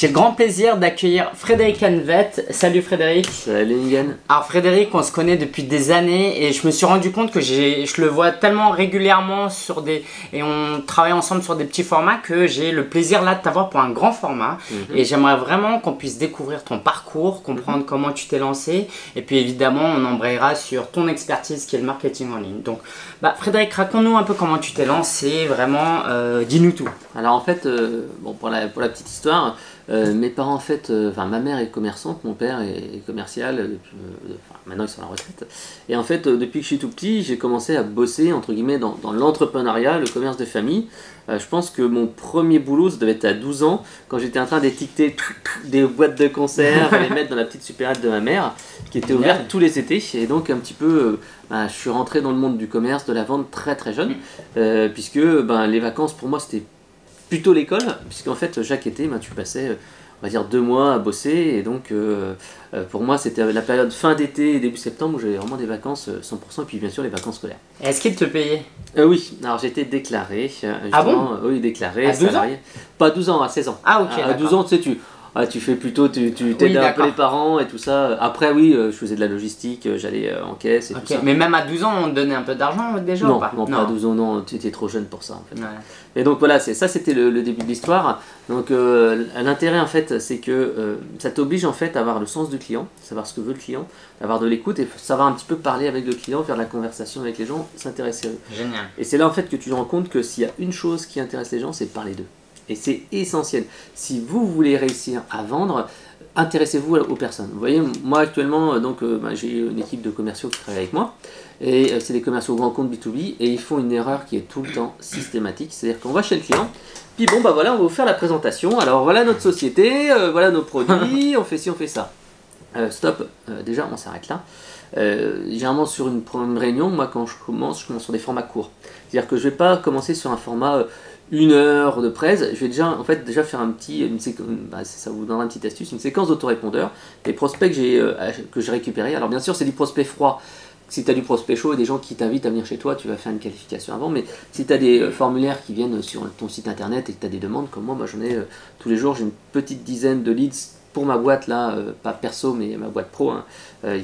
J'ai le grand plaisir d'accueillir Frédéric Hanvet. Salut Frédéric. Salut Ingen. Alors Frédéric, on se connaît depuis des années et je me suis rendu compte que je le vois tellement régulièrement et on travaille ensemble sur des petits formats que j'ai le plaisir là de t'avoir pour un grand format. Et j'aimerais vraiment qu'on puisse découvrir ton parcours, comprendre comment tu t'es lancé et puis évidemment on embrayera sur ton expertise qui est le marketing en ligne. Donc Frédéric, raconte-nous un peu comment tu t'es lancé, vraiment, dis-nous tout. Alors en fait, bon, pour la petite histoire, mes parents en fait, ma mère est commerçante, mon père est commercial, maintenant ils sont à la retraite. Et en fait, depuis que je suis tout petit, j'ai commencé à bosser entre guillemets dans l'entrepreneuriat, le commerce de famille. Je pense que mon premier boulot, ça devait être à 12 ans, quand j'étais en train d'étiqueter des boîtes de conserve et les mettre dans la petite supérette de ma mère, qui était ouverte tous les étés. Et donc un petit peu, je suis rentré dans le monde du commerce, de la vente très très jeune, puisque les vacances pour moi c'était plutôt l'école, puisqu'en fait chaque été tu passais on va dire 2 mois à bosser, et donc pour moi c'était la période fin d'été et début septembre où j'avais vraiment des vacances 100%, et puis bien sûr les vacances scolaires. Est-ce qu'il te payait? Oui, alors j'étais déclaré. Ah bon? Oui, déclaré, à 12 ans? Pas à 12 ans, à 16 ans. Ah ok, à 12 ans, tu sais, tu fais plutôt, tu t'aides un peu les parents et tout ça. Après oui, je faisais de la logistique, j'allais en caisse et tout ça. Mais même à 12 ans, on te donnait un peu d'argent déjà non, ou pas? Non, pas à 12 ans, non, tu étais trop jeune pour ça en fait. Ouais. Et donc voilà, ça c'était le début de l'histoire. Donc l'intérêt en fait, c'est que ça t'oblige en fait à avoir le sens du client, savoir ce que veut le client, avoir de l'écoute et savoir un petit peu parler avec le client, faire de la conversation avec les gens, s'intéresser à eux. Génial. Et c'est là en fait que tu te rends compte que s'il y a une chose qui intéresse les gens, c'est de parler d'eux. Et c'est essentiel. Si vous voulez réussir à vendre, intéressez-vous aux personnes. Vous voyez, moi actuellement, j'ai une équipe de commerciaux qui travaille avec moi. Et c'est des commerciaux grands comptes B2B. Et ils font une erreur qui est tout le temps systématique. C'est-à-dire qu'on va chez le client. Puis voilà, on va vous faire la présentation. Alors voilà notre société, voilà nos produits, on fait ci, on fait ça. Stop, déjà on s'arrête là. Généralement sur une réunion, moi quand je commence sur des formats courts. C'est-à-dire que je ne vais pas commencer sur un format 1 heure de presse, je vais déjà faire ça vous donnera une petite astuce, une séquence d'autorépondeurs, des prospects que j'ai récupérés. Alors bien sûr c'est du prospect froid. Si tu as du prospect chaud et des gens qui t'invitent à venir chez toi, tu vas faire une qualification avant. Mais si tu as des formulaires qui viennent sur ton site internet et que tu as des demandes, comme moi j'en ai tous les jours, j'ai une petite dizaine de leads pour ma boîte là, pas perso mais ma boîte pro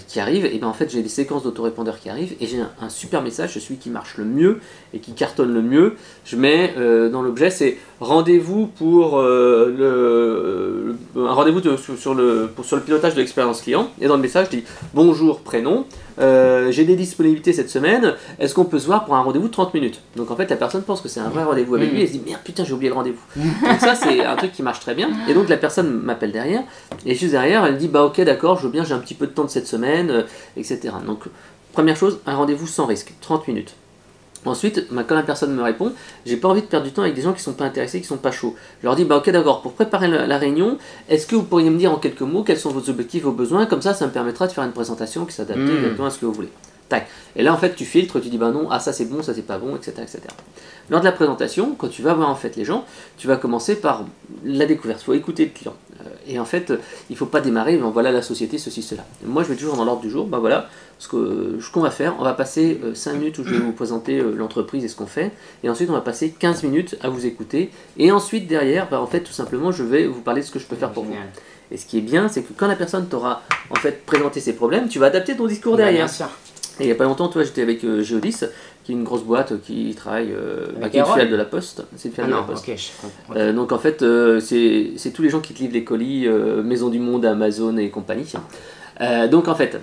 qui arrive, et en fait j'ai des séquences d'autorépondeurs qui arrivent et j'ai un super message, c'est celui qui marche le mieux et qui cartonne le mieux. Je mets dans l'objet, c'est rendez-vous pour un rendez-vous sur le pilotage de l'expérience client, et dans le message je dis bonjour prénom, j'ai des disponibilités cette semaine, est-ce qu'on peut se voir pour un rendez-vous de 30 minutes? Donc en fait la personne pense que c'est un vrai rendez-vous avec lui et se dit merde putain j'ai oublié le rendez-vous. Donc ça c'est un truc qui marche très bien, et donc la personne m'appelle derrière et juste derrière elle dit ok d'accord je veux bien, j'ai un petit peu de temps de cette semaine, etc. Donc première chose, un rendez-vous sans risque, 30 minutes. Ensuite, quand la personne me répond, j'ai pas envie de perdre du temps avec des gens qui sont pas intéressés, qui sont pas chauds. Je leur dis ok d'accord, pour préparer la réunion, est-ce que vous pourriez me dire en quelques mots quels sont vos objectifs, vos besoins, comme ça me permettra de faire une présentation qui s'adapte exactement à ce que vous voulez. Tac. Et là en fait tu filtres, tu dis non, ça c'est bon, ça c'est pas bon, etc., etc. Lors de la présentation, quand tu vas voir en fait les gens, tu vas commencer par la découverte, il faut écouter le client. Et en fait, il ne faut pas démarrer, voilà la société, ceci, cela. Moi je vais toujours dans l'ordre du jour, voilà ce qu'on va faire. On va passer 5 minutes où je vais vous présenter l'entreprise et ce qu'on fait, et ensuite on va passer 15 minutes à vous écouter, et ensuite derrière, en fait tout simplement je vais vous parler de ce que je peux faire pour vous. Et ce qui est bien, c'est que quand la personne t'aura en fait présenté ses problèmes, tu vas adapter ton discours derrière. Bien sûr. Et il n'y a pas longtemps, j'étais avec Geodis, qui est une grosse boîte qui travaille, qui est une filiale de la Poste. C'est une filiale de la Poste. Okay. Donc en fait, c'est tous les gens qui te livrent les colis, Maison du Monde, Amazon et compagnie. Donc en fait,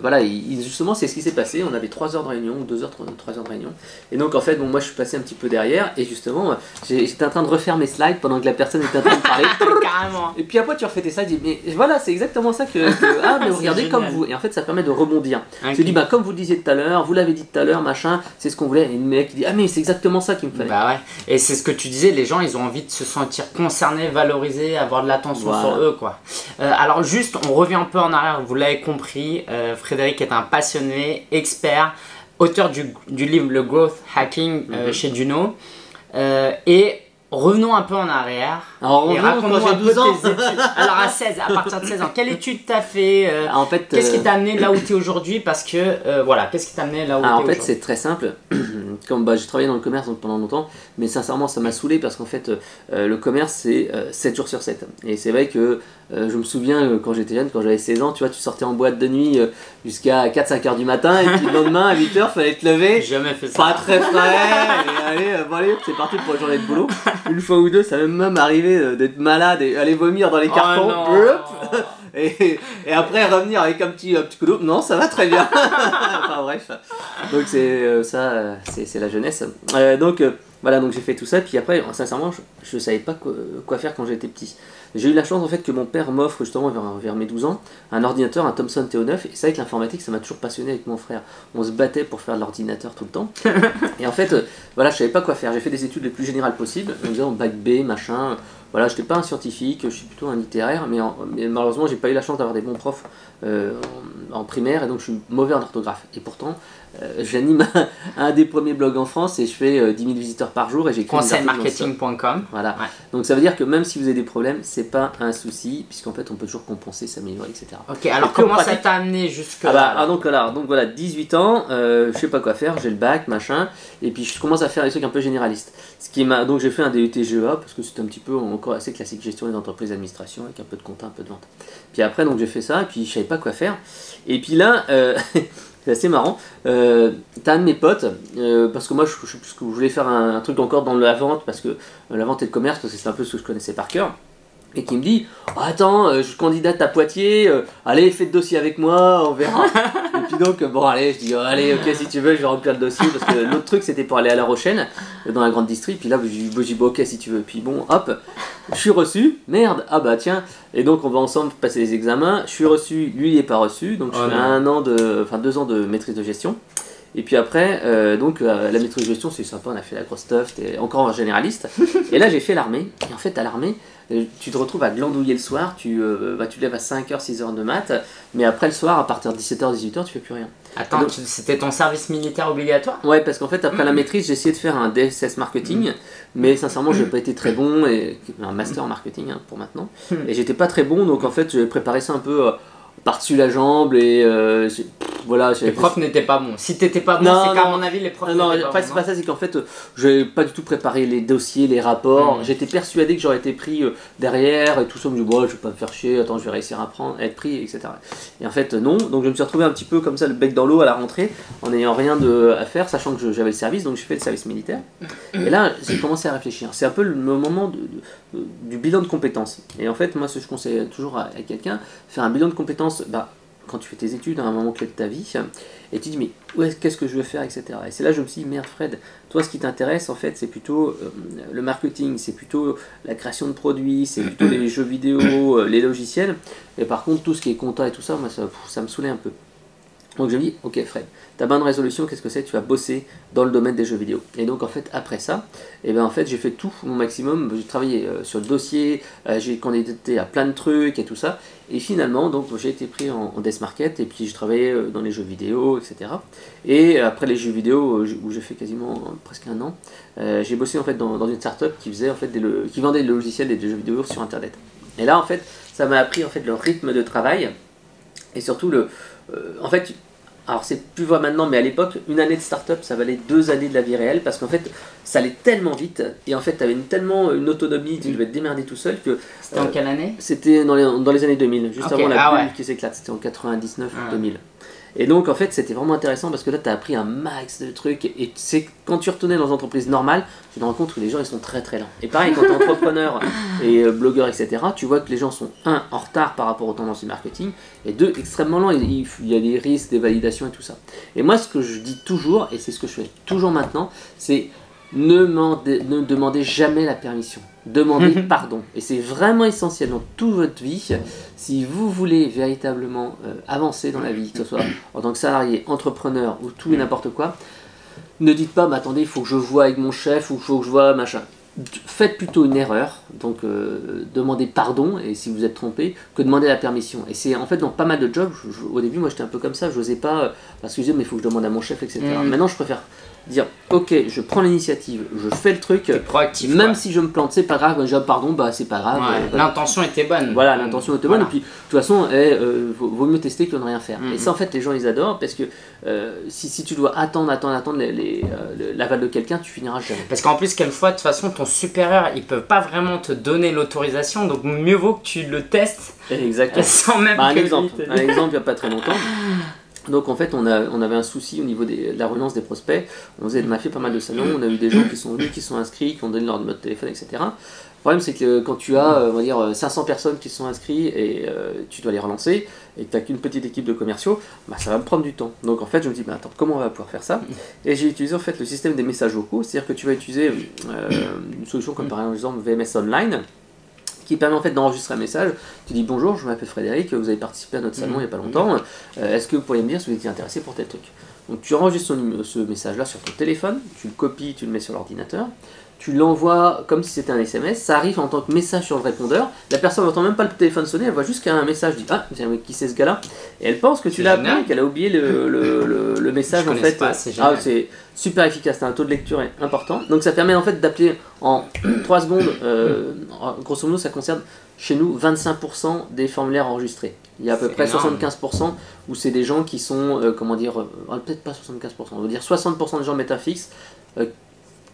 voilà, justement c'est ce qui s'est passé, on avait 3 heures de réunion, 2 heures, 3 heures de réunion, et donc en fait, moi je suis passé un petit peu derrière, et justement, j'étais en train de refaire mes slides pendant que la personne était en train de parler, carrément. Et puis après tu refais tes slides, mais voilà, c'est exactement ça mais regardez comme vous, et en fait ça permet de rebondir. Okay. Je dis, comme vous le disiez tout à l'heure, vous l'avez dit tout à l'heure, machin, c'est ce qu'on voulait, et le mec il dit, mais c'est exactement ça qu'il me fallait. Bah ouais, et c'est ce que tu disais, les gens ils ont envie de se sentir concernés, valorisés, avoir de l'attention sur eux quoi. Alors juste, on revient un peu en arrière. Vous l'avez compris, Frédéric est un passionné, expert, auteur du livre Le Growth Hacking chez Juno. Et revenons un peu en arrière. Alors, et raconte-nous un peu tes études. Alors à partir de 16 ans, quelle étude t'as fait En fait, qu'est-ce qui t'a amené là où tu es aujourd'hui? Parce que voilà, qu'est-ce qui t'a amené là où tu es en aujourd'hui? fait, c'est très simple. Comme j'ai travaillé dans le commerce donc, pendant longtemps, mais sincèrement, ça m'a saoulé parce qu'en fait, le commerce, c'est 7 jours sur 7. Et c'est vrai que je me souviens quand j'étais jeune, quand j'avais 16 ans, tu vois, tu sortais en boîte de nuit jusqu'à 4-5 heures du matin, et puis le lendemain, à 8 heures, fallait te lever. J'ai jamais fait ça. Pas très frais, et allez, c'est parti pour une journée de boulot. Une fois ou deux, ça m'est même arrivé d'être malade et aller vomir dans les cartons. Et après revenir avec un petit coup d'eau. Non, ça va très bien. Enfin bref. Donc c'est la jeunesse. Voilà, donc j'ai fait tout ça. Puis après, sincèrement, je savais pas quoi faire quand j'étais petit. J'ai eu la chance en fait que mon père m'offre justement vers mes 12 ans un ordinateur, un Thomson TO9. Et c'est vrai que l'informatique, ça m'a toujours passionné avec mon frère. On se battait pour faire de l'ordinateur tout le temps. Et en fait, voilà, je savais pas quoi faire. J'ai fait des études les plus générales possibles. En disant bac B, machin. Voilà, je n'étais pas un scientifique, je suis plutôt un littéraire, mais malheureusement, j'ai pas eu la chance d'avoir des bons profs en primaire, et donc je suis mauvais en orthographe. Et pourtant, j'anime un des premiers blogs en France et je fais 10 000 visiteurs par jour et j'écris conseilmarketing.com. Voilà. Ouais. Donc ça veut dire que même si vous avez des problèmes, c'est pas un souci, puisqu'en fait on peut toujours compenser, s'améliorer, etc. Ok, alors comment ça t'a amené jusque là? Donc voilà, 18 ans, je sais pas quoi faire, j'ai le bac, machin, et puis je commence à faire des trucs un peu généralistes. Donc j'ai fait un DUT GEA parce que c'était un petit peu encore assez classique, gestion des entreprises d'administration avec un peu de compta, un peu de vente. Puis après donc j'ai fait ça et puis je savais pas quoi faire. Et puis là c'est assez marrant, t'as un de mes potes, parce que moi je voulais faire un truc encore dans la vente, parce que la vente et le commerce, parce que c'est un peu ce que je connaissais par cœur. Et qui me dit oh, attends, je candidate à Poitiers, allez fais le dossier avec moi, on verra. Et puis donc bon allez, je dis oh, allez ok si tu veux je vais remplir le dossier, parce que l'autre truc c'était pour aller à La Rochelle dans la grande district. Puis là je dis bon ok si tu veux, puis bon hop, je suis reçu, merde, ah bah tiens, et donc on va ensemble passer les examens. Je suis reçu, lui il est pas reçu, donc je fais 2 ans de maîtrise de gestion. Et puis après, la maîtrise de gestion, c'est sympa, on a fait la grosse stuff, t'es encore un généraliste. Et là, j'ai fait l'armée. Et en fait, à l'armée, tu te retrouves à glandouiller le soir, tu te lèves à 5h, 6h de maths, mais après le soir, à partir de 17h, 18h, tu fais plus rien. Attends, donc, c'était ton service militaire obligatoire? Ouais, parce qu'en fait, après la maîtrise, j'ai essayé de faire un DSS marketing, mais sincèrement, je n'ai pas été très bon, et un master en marketing pour maintenant. Et j'étais pas très bon, donc en fait, j'ai préparé ça un peu par-dessus la jambe, et voilà. Les profs n'étaient pas bons. Si t'étais pas bon, c'est qu'à mon avis, les profs n'étaient pas bons. C'est pas ça, c'est qu'en fait, j'ai pas du tout préparé les dossiers, les rapports. J'étais persuadé que j'aurais été pris derrière et tout ça. Je me dis, bon, je vais pas me faire chier, attends, je vais réussir à être pris, etc. Et en fait, non. Donc je me suis retrouvé un petit peu comme ça, le bec dans l'eau à la rentrée, en n'ayant rien à faire, sachant que j'avais le service, donc j'ai fait le service militaire. Et là, j'ai commencé à réfléchir. C'est un peu le moment du bilan de compétences. Et en fait, moi, ce que je conseille toujours à quelqu'un, faire un bilan de compétences, quand tu fais tes études à un moment clé de ta vie, et tu te dis mais qu'est-ce que je veux faire, etc. Et c'est là que je me suis dit merde Fred, toi ce qui t'intéresse en fait c'est plutôt le marketing, c'est plutôt la création de produits, c'est plutôt les jeux vidéo, les logiciels, et par contre tout ce qui est compta et tout ça, moi ça me saoulait un peu. Donc je me dis, ok Fred, ta bonne résolution, qu'est-ce que c'est? Tu vas bosser dans le domaine des jeux vidéo. Et donc en fait, après ça, en fait, j'ai fait tout mon maximum, j'ai travaillé sur le dossier, j'ai candidaté à plein de trucs et tout ça. Et finalement, donc j'ai été pris en Death Market, et puis je travaillais dans les jeux vidéo, etc. Et après les jeux vidéo, où j'ai fait quasiment presque 1 an, j'ai bossé en fait dans une startup qui vendait des logiciels et des jeux vidéo sur Internet. Et là, en fait, ça m'a appris en fait le rythme de travail, et surtout en fait, alors c'est plus vrai maintenant, mais à l'époque, une année de start-up, ça valait 2 années de la vie réelle, parce qu'en fait, ça allait tellement vite, et en fait, tu avais tellement une autonomie, tu devais te démerder tout seul que... C'était en quelle année? C'était dans les années 2000, juste avant la bulle qui s'éclate, c'était en 99-2000. Et donc en fait c'était vraiment intéressant parce que là tu as appris un max de trucs, et c'est quand tu retournais dans les entreprises normales, tu te rends compte que les gens ils sont très très lents. Et pareil quand tu es entrepreneur et blogueur etc, tu vois que les gens sont en retard par rapport aux tendances du marketing, et 2 extrêmement lents, il y a des risques, des validations et tout ça. Et moi ce que je dis toujours, et c'est ce que je fais toujours maintenant, c'est ne demandez jamais la permission. Demandez pardon. Et c'est vraiment essentiel dans toute votre vie. Si vous voulez véritablement avancer dans la vie, que ce soit en tant que salarié, entrepreneur ou tout et n'importe quoi, ne dites pas, mais attendez, il faut que je voie avec mon chef, ou il faut que je voie machin. Faites plutôt une erreur, donc demandez pardon, et si vous êtes trompé, que demander la permission. Et c'est en fait dans pas mal de jobs, au début moi j'étais un peu comme ça, je n'osais pas, parce que je disais mais il faut que je demande à mon chef, etc. Maintenant je préfère dire ok, je prends l'initiative, je fais le truc, proactif, même si je me plante, c'est pas grave, pardon, bah c'est pas grave. L'intention était bonne. Voilà, l'intention était bonne, et puis de toute façon, vaut mieux tester que de rien faire. Et ça, en fait, les gens ils adorent parce que si tu dois attendre l'aval de quelqu'un, tu finiras jamais. Parce qu'en plus, quelquefois, de toute façon, ton supérieur, ils peuvent pas vraiment te donner l'autorisation, donc mieux vaut que tu le testes. Exactement. Sans même un exemple, il n'y a pas très longtemps. Donc en fait, on avait un souci au niveau de la relance des prospects. On a fait pas mal de salons, on a eu des gens qui sont venus, qui sont inscrits, qui ont donné leur numéro de téléphone, etc. Le problème, c'est que quand tu as, on va dire, 500 personnes qui sont inscrites et tu dois les relancer, et que tu n'as qu'une petite équipe de commerciaux, bah, ça va me prendre du temps. Donc en fait, je me dis, bah, attends, comment on va pouvoir faire ça? Et j'ai utilisé en fait le système des messages vocaux, c'est-à-dire que tu vas utiliser une solution comme par exemple VMS Online, qui permet en fait d'enregistrer un message. Tu dis bonjour, je m'appelle Frédéric, vous avez participé à notre salon il n'y a pas longtemps, est-ce que vous pourriez me dire si vous étiez intéressé pour tel truc? Donc tu enregistres ce message-là sur ton téléphone, tu le copies, tu le mets sur l'ordinateur, tu l'envoies comme si c'était un SMS, ça arrive en tant que message sur le répondeur, la personne n'entend même pas le téléphone sonner, elle voit juste qu'il y a un message, dit ah, qui c'est ce gars-là? Et elle pense que tu l'as appelé, qu'elle a oublié le message en fait. C'est super efficace, c'est un taux de lecture important. Donc ça permet en fait d'appeler en 3 secondes, grosso modo ça concerne chez nous 25% des formulaires enregistrés. Il y a à peu près énorme. 75% où c'est des gens qui sont, comment dire, peut-être pas 75%, on va dire 60% des gens mettent un fixe,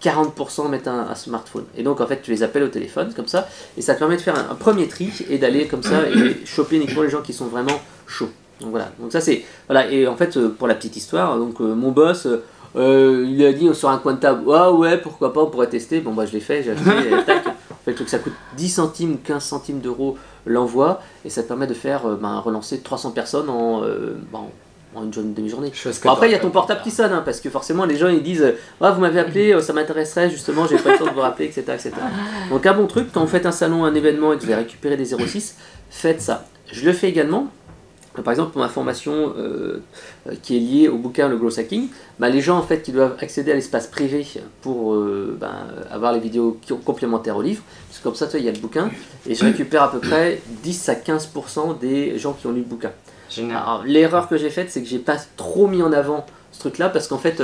40% mettent un smartphone. Et donc en fait tu les appelles au téléphone comme ça, et ça te permet de faire un premier tri et d'aller comme ça et choper uniquement les gens qui sont vraiment chauds. Donc voilà, donc ça c'est, voilà, et en fait pour la petite histoire, donc mon boss, il a dit sur un coin de table, ah ouais pourquoi pas, on pourrait tester, bon bah je l'ai fait, j'ai acheté, tac. En fait, le truc ça coûte 10 centimes, 15 centimes d'euros l'envoi, et ça te permet de faire relancer 300 personnes en une demi-journée. Bon, après il y a ton portable qui sonne, hein, parce que forcément les gens ils disent ah, vous m'avez appelé, ça m'intéresserait justement, j'ai pas le temps de vous rappeler, etc., etc. Donc un bon truc, quand vous faites un salon, un événement et que vous allez récupérer des 06, faites ça. Je le fais également. Par exemple, pour ma formation qui est liée au bouquin Le Growth Hacking, les gens en fait qui doivent accéder à l'espace privé pour avoir les vidéos complémentaires au livre, parce que comme ça, il y a le bouquin, et je récupère à peu près 10 à 15% des gens qui ont lu le bouquin. Alors, l'erreur que j'ai faite, c'est que j'ai pas trop mis en avant ce truc-là, parce qu'en fait,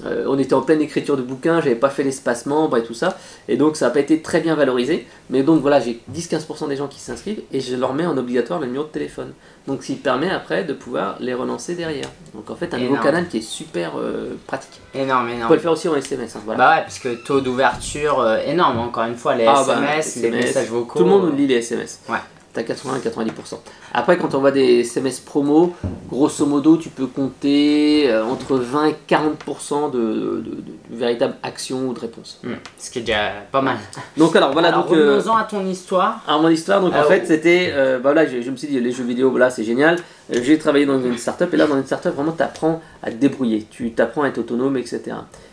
on était en pleine écriture de bouquin, j'avais pas fait l'espace membre et tout ça, et donc ça n'a pas été très bien valorisé. Mais donc voilà, j'ai 10-15% des gens qui s'inscrivent et je leur mets en obligatoire le numéro de téléphone. Donc ce qui permet après de pouvoir les relancer derrière. Donc en fait, un nouveau canal qui est super pratique. Énorme. On peut le faire aussi en SMS. Hein, voilà. Bah ouais, parce que taux d'ouverture énorme, encore une fois, les SMS, les messages vocaux. Tout le monde lit les SMS. Ouais. T'as 80-90%. Après, quand on voit des SMS promo, grosso modo, tu peux compter entre 20 et 40% de véritables actions ou de réponses. Ce qui est déjà pas mal. Donc alors, voilà. Alors, revenons-en à ton histoire. Alors, mon histoire, donc en fait, c'était... voilà, je me suis dit, les jeux vidéo, voilà, c'est génial. J'ai travaillé dans une startup, et là, dans une startup, vraiment, tu apprends à te débrouiller. Tu t'apprends à être autonome, etc.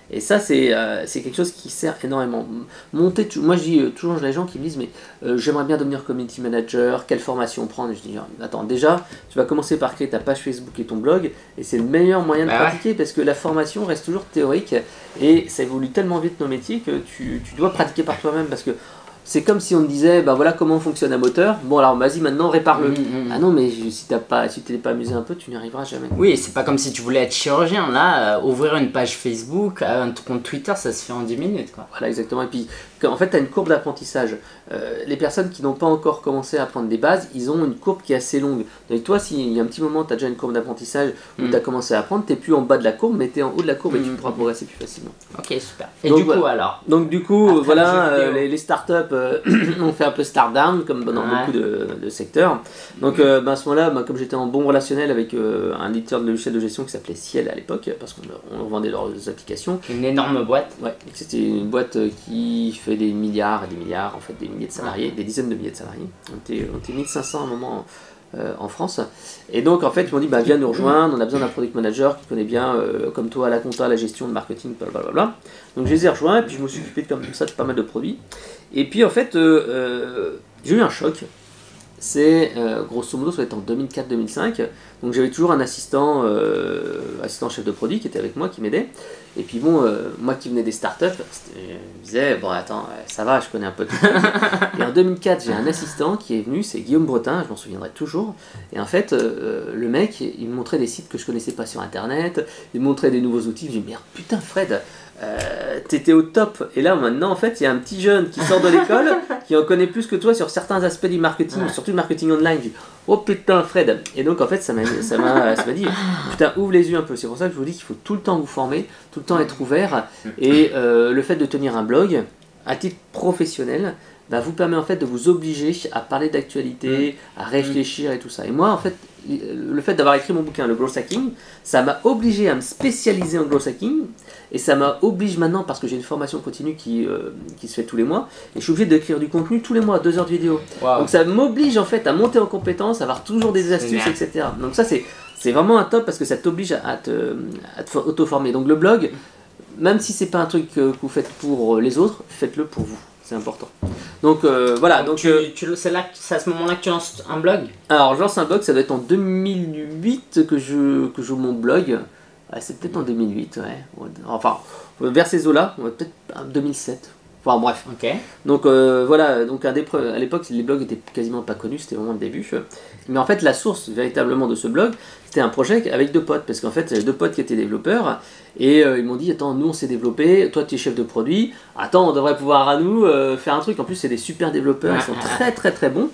Et ça, c'est quelque chose qui sert énormément. Moi, je dis toujours les gens qui me disent, mais j'aimerais bien devenir community manager, quelle formation prendre? Je dis, attends, déjà, tu vas commencer par créer ta page Facebook et ton blog, et c'est le meilleur moyen de pratiquer, parce que la formation reste toujours théorique, et ça évolue tellement vite nos métiers que tu dois pratiquer par toi-même, parce que c'est comme si on te disait, voilà comment fonctionne un moteur. Bon alors vas-y maintenant répare-le. Ah non mais si t'es pas amusé un peu, tu n'y arriveras jamais. Oui, c'est pas comme si tu voulais être chirurgien. Là, ouvrir une page Facebook, un compte Twitter, ça se fait en 10 minutes. Quoi. Voilà exactement. Et puis en fait tu as une courbe d'apprentissage. Les personnes qui n'ont pas encore commencé à apprendre des bases, ils ont une courbe qui est assez longue. Donc toi, s'il y a un petit moment, tu as déjà une courbe d'apprentissage où tu as commencé à apprendre, tu n'es plus en bas de la courbe, mais tu es en haut de la courbe et tu pourras progresser plus facilement. Ok, super. Et donc, du coup alors donc du coup, après, voilà, les startups ont fait un peu start down, comme dans beaucoup de secteurs. Donc à ce moment-là, comme j'étais en bon relationnel avec un éditeur de logiciels de gestion qui s'appelait Ciel à l'époque, parce qu'on vendait leurs applications. Une énorme boîte. Ouais, c'était une boîte qui fait des milliards et des milliards, en fait des milliers de salariés, des dizaines de milliers de salariés. On était 1500 à un moment en France. Et donc en fait ils m'ont dit viens nous rejoindre, on a besoin d'un product manager qui connaît bien comme toi la compta, la gestion, le marketing, blablabla. Donc je les ai rejoints et puis je me suis occupé comme ça de pas mal de produits. Et puis en fait j'ai eu un choc. c'est grosso modo, ça va être en 2004-2005. Donc j'avais toujours un assistant chef de produit qui était avec moi, qui m'aidait. Et puis bon, moi qui venais des startups, je me disais, bon attends, ça va, je connais un peu tout. Et en 2004, j'ai un assistant qui est venu, c'est Guillaume Bretin, je m'en souviendrai toujours. Et en fait, le mec, il me montrait des sites que je connaissais pas sur Internet, il me montrait des nouveaux outils. Je me dis, merde, putain Fred, t'étais au top. Et là maintenant, en fait, il y a un petit jeune qui sort de l'école, qui en connaît plus que toi sur certains aspects du marketing, surtout le marketing online. Je dis, oh putain Fred. Et donc en fait, ça m'a dit, putain, ouvre les yeux un peu. C'est pour ça que je vous dis qu'il faut tout le temps vous former, tout le temps être ouvert. Et le fait de tenir un blog à titre professionnel vous permet en fait de vous obliger à parler d'actualité, à réfléchir et tout ça. Et moi en fait, le fait d'avoir écrit mon bouquin, le Growth Hacking, ça m'a obligé à me spécialiser en Growth Hacking, et ça m'oblige maintenant, parce que j'ai une formation continue qui se fait tous les mois, et je suis obligé d'écrire du contenu tous les mois, 2 heures de vidéo. Wow. Donc ça m'oblige en fait à monter en compétence, à avoir toujours des astuces, etc. Donc ça c'est vraiment un top, parce que ça t'oblige à te auto-former. Donc le blog, même si c'est pas un truc que vous faites pour les autres, faites-le pour vous. C'est important. Donc voilà. Donc, c'est à ce moment-là que tu lances un blog? Alors je lance un blog, ça doit être en 2008 que je mon blog. C'est peut-être en 2008, ouais. Enfin, vers ces eaux-là, peut-être 2007. Enfin bref. Ok. Donc voilà, donc à l'époque les blogs étaient quasiment pas connus, c'était vraiment le début. Mais en fait la source véritablement de ce blog, c'était un projet avec 2 potes, parce qu'en fait j'avais 2 potes qui étaient développeurs, et ils m'ont dit, attends, nous on s'est développé, toi tu es chef de produit, attends, on devrait pouvoir à nous faire un truc. En plus c'est des super développeurs, ils sont très très très bons.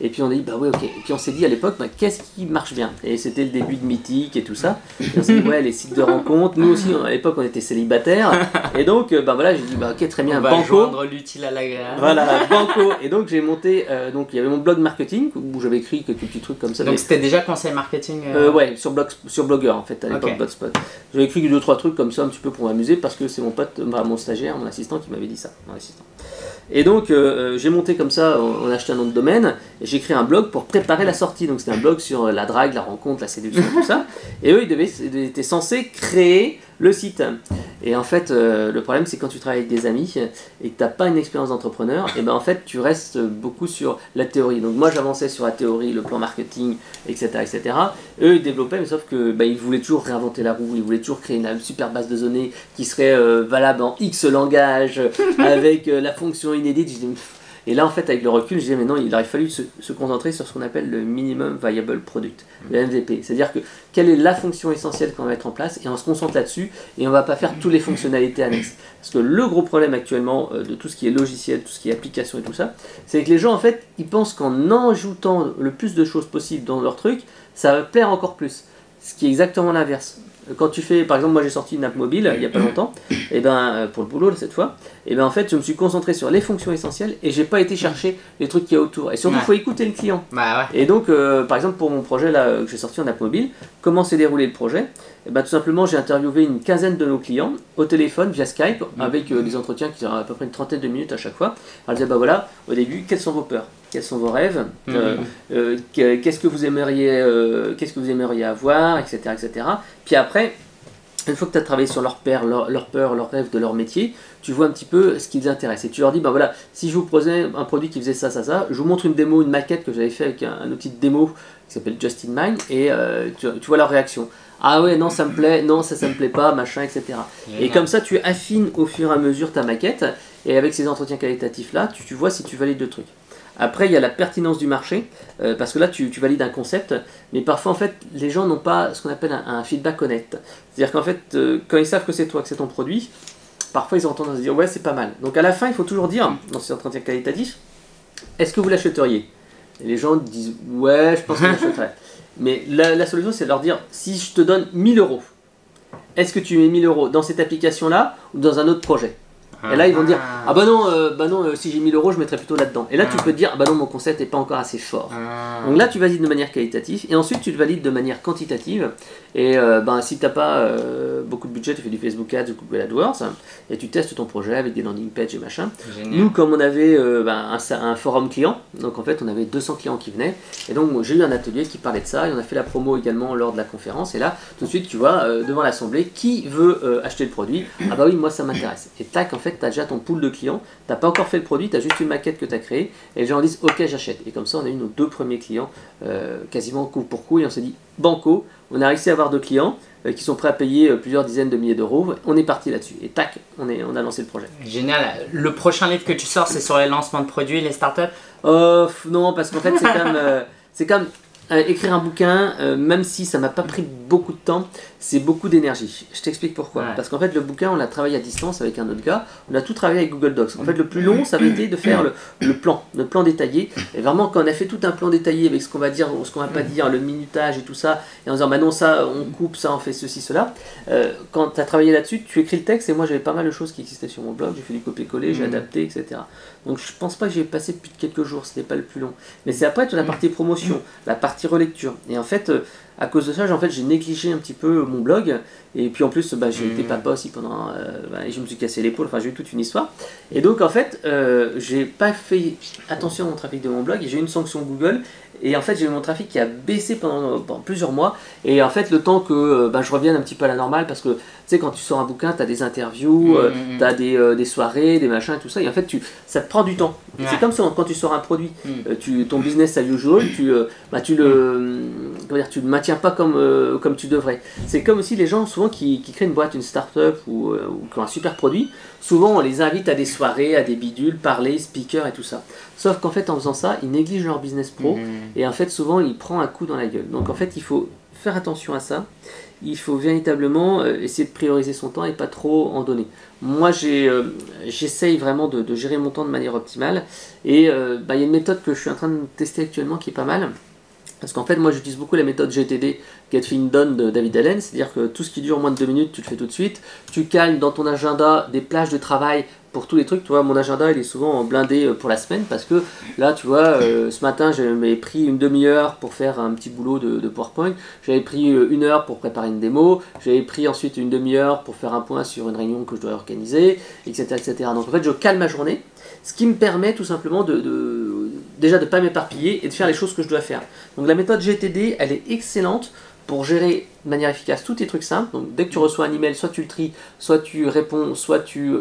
Et puis on a dit, bah ouais, ok. Et puis on s'est dit à l'époque, qu'est-ce qui marche bien? Et c'était le début de Mythique et tout ça. Et on s'est dit, ouais, les sites de rencontres. Nous aussi, à l'époque, on était célibataires. Et donc, voilà, j'ai dit, ok, très bien, on va Banco. joindre l'utile à l'agréable. Voilà, Banco. Et donc, j'ai monté, donc il y avait mon blog marketing, où j'avais écrit quelques petits trucs comme ça. Donc, c'était déjà conseil marketing Ouais, sur Blogger, en fait, à l'époque, Blogspot. J'avais écrit 2-3 trucs comme ça, un petit peu pour m'amuser, parce que c'est mon pote, mon stagiaire, mon assistant qui m'avait dit ça. Mon assistant. Et donc j'ai monté comme ça, on a acheté un nom de domaine, et j'ai créé un blog pour préparer la sortie. Donc c'était un blog sur la drague, la rencontre, la séduction, tout ça. Et eux, ils étaient censés créer le site. Et en fait, le problème, c'est quand tu travailles avec des amis et que tu n'as pas une expérience d'entrepreneur, et ben en fait, tu restes beaucoup sur la théorie. Donc moi, j'avançais sur la théorie, le plan marketing, etc., etc. Eux, ils développaient, mais sauf que ils voulaient toujours réinventer la roue, ils voulaient toujours créer une super base de données qui serait valable en X langages, avec la fonction inédite. Et là, en fait, avec le recul, je disais, mais non, il aurait fallu se concentrer sur ce qu'on appelle le Minimum Viable Product, le MVP. C'est-à-dire que quelle est la fonction essentielle qu'on va mettre en place, et on se concentre là-dessus, et on ne va pas faire toutes les fonctionnalités annexes. Parce que le gros problème actuellement de tout ce qui est logiciel, tout ce qui est application et tout ça, c'est que les gens, en fait, ils pensent qu'en ajoutant le plus de choses possibles dans leur truc, ça va plaire encore plus. Ce qui est exactement l'inverse. Quand tu fais, par exemple, moi j'ai sorti une app mobile il n'y a pas longtemps, et pour le boulot cette fois, et en fait je me suis concentré sur les fonctions essentielles et j'ai pas été chercher les trucs qu'il y a autour. Et surtout il faut écouter le client. Et donc par exemple pour mon projet là que j'ai sorti en app mobile, comment s'est déroulé le projet? Tout simplement j'ai interviewé une quinzaine de nos clients au téléphone via Skype avec des entretiens qui durent à peu près une trentaine de minutes à chaque fois. Alors je disais voilà, au début, quelles sont vos peurs? Quels sont vos rêves, qu'est-ce que vous aimeriez avoir, etc., etc. Puis après, une fois que tu as travaillé sur leurs peurs, leurs rêves de leur métier, tu vois un petit peu ce qui les intéresse. Et tu leur dis, voilà, si je vous proposais un produit qui faisait ça, ça, ça, je vous montre une démo, une maquette que j'avais fait avec un outil de démo qui s'appelle Just in Mind, et tu vois leur réaction. Ah ouais, non, ça me plaît, non, ça me plaît pas, machin, etc. Et comme ça, tu affines au fur et à mesure ta maquette, et avec ces entretiens qualitatifs-là, tu vois si tu valides le truc. Après, il y a la pertinence du marché, parce que là, tu valides un concept, mais parfois, en fait, les gens n'ont pas ce qu'on appelle un feedback honnête. C'est-à-dire qu'en fait, quand ils savent que c'est toi, que c'est ton produit, parfois, ils ont tendance à se dire, ouais, c'est pas mal. Donc, à la fin, il faut toujours dire, dans ces entretiens qualitatifs, est-ce que vous l'achèteriez? Et les gens disent, ouais, je pense que je l'achèterais. Mais la solution, c'est de leur dire, si je te donne 1000 euros, est-ce que tu mets 1000 euros dans cette application-là ou dans un autre projet? Et là, ils vont dire, ah bah non, si j'ai 1000 euros, je mettrais plutôt là-dedans. Et là, tu peux te dire, ah bah non, mon concept n'est pas encore assez fort. Donc là, tu valides de manière qualitative, et ensuite, tu le valides de manière quantitative. Et si tu n'as pas beaucoup de budget, tu fais du Facebook Ads ou Google AdWords, et tu testes ton projet avec des landing pages et machin. Génial. Nous, comme on avait un forum client, donc en fait, on avait 200 clients qui venaient, et donc j'ai eu un atelier qui parlait de ça, et on a fait la promo également lors de la conférence, et là, tout de suite, tu vois, devant l'assemblée, qui veut acheter le produit? Ah bah oui, moi, ça m'intéresse. Et tac, en fait, fait, tu as déjà ton pool de clients, tu n'as pas encore fait le produit, tu as juste une maquette que tu as créée, et les gens disent ok, j'achète. Et comme ça, on a eu nos 2 premiers clients quasiment coup pour coup, et on s'est dit banco, on a réussi à avoir 2 clients qui sont prêts à payer plusieurs dizaines de milliers d'euros. On est parti là-dessus, et tac, on a lancé le projet. Génial. Le prochain livre que tu sors, c'est sur les lancements de produits, les startups? Non, parce qu'en fait, c'est quand même écrire un bouquin, même si ça m'a pas pris beaucoup de temps, c'est beaucoup d'énergie. Je t'explique pourquoi. Ouais. Parce qu'en fait, le bouquin, on l'a travaillé à distance avec un autre gars. On a tout travaillé avec Google Docs. En fait, le plus long, ça avait été de faire le plan détaillé. Et vraiment, quand on a fait tout un plan détaillé avec ce qu'on va dire, ce qu'on va pas dire, le minutage et tout ça, et en disant, bah non, ça, on coupe, ça, on fait ceci, cela. Quand tu as travaillé là-dessus, tu écris le texte, et moi, j'avais pas mal de choses qui existaient sur mon blog. J'ai fait du copier-coller, j'ai adapté, etc. Donc, je pense pas que j'ai passé plus de quelques jours. C'était pas le plus long. Mais c'est après toute la partie promotion, la partie relecture. Et en fait, à cause de ça, j'ai négligé un petit peu mon blog. Et puis en plus, j'ai été papa aussi pendant. Et je me suis cassé l'épaule. Enfin, j'ai eu toute une histoire. Et donc, en fait, j'ai pas fait attention à mon trafic de mon blog. Et j'ai eu une sanction Google. Et en fait, j'ai eu mon trafic qui a baissé pendant plusieurs mois. Et en fait, le temps que je revienne un petit peu à la normale, parce que tu sais, quand tu sors un bouquin, tu as des interviews, tu as des soirées, des machins et tout ça. Et en fait, ça te prend du temps. Ouais. C'est comme ça, quand tu sors un produit, ton business as usual, tu le maintiens pas comme tu devrais. C'est comme aussi les gens, souvent, qui créent une boîte, une start-up ou qui ont un super produit. Souvent, on les invite à des soirées, à des bidules, parler, speaker et tout ça. Sauf qu'en fait, en faisant ça, ils négligent leur business pro et en fait, souvent, ils prennent un coup dans la gueule. Donc, en fait, il faut faire attention à ça. Il faut véritablement essayer de prioriser son temps et pas trop en donner. Moi, j'essaye vraiment de gérer mon temps de manière optimale. Et il y a une méthode que je suis en train de tester actuellement qui est pas mal. Parce qu'en fait, moi, j'utilise beaucoup la méthode GTD, Get Things Done de David Allen. C'est-à-dire que tout ce qui dure moins de 2 minutes, tu le fais tout de suite. Tu cales dans ton agenda des plages de travail pour tous les trucs. Tu vois, mon agenda, il est souvent blindé pour la semaine. Parce que là, tu vois, ce matin, j'avais pris une demi-heure pour faire un petit boulot de PowerPoint. J'avais pris 1 heure pour préparer une démo. J'avais pris ensuite une demi-heure pour faire un point sur une réunion que je dois organiser, etc., etc. Donc, en fait, je cale ma journée. Ce qui me permet tout simplement déjà de ne pas m'éparpiller et de faire les choses que je dois faire. Donc la méthode GTD, elle est excellente pour gérer de manière efficace tous tes trucs simples. Donc dès que tu reçois un email, soit tu le tries, soit tu réponds, soit tu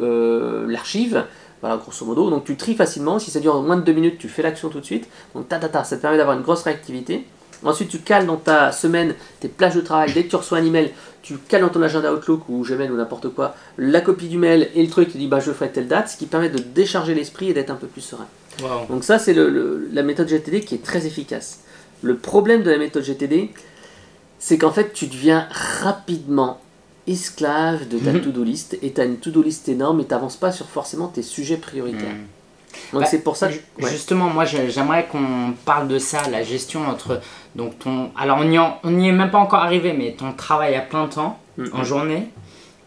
l'archives. Voilà, grosso modo. Donc tu tries facilement. Si ça dure moins de 2 minutes, tu fais l'action tout de suite. Donc ça te permet d'avoir une grosse réactivité. Ensuite, tu cales dans ta semaine tes plages de travail. Dès que tu reçois un email, tu cales dans ton agenda Outlook ou Gmail ou n'importe quoi la copie du mail et le truc qui dit je ferai telle date, ce qui permet de décharger l'esprit et d'être un peu plus serein. Wow. Donc ça, c'est la méthode GTD qui est très efficace. Le problème de la méthode GTD, c'est qu'en fait, tu deviens rapidement esclave de ta to-do list et tu as une to-do list énorme et tu n'avances pas sur forcément tes sujets prioritaires. Donc c'est pour ça que justement, moi j'aimerais qu'on parle de ça, la gestion entre donc alors on n'y est même pas encore arrivé, mais ton travail à plein temps en journée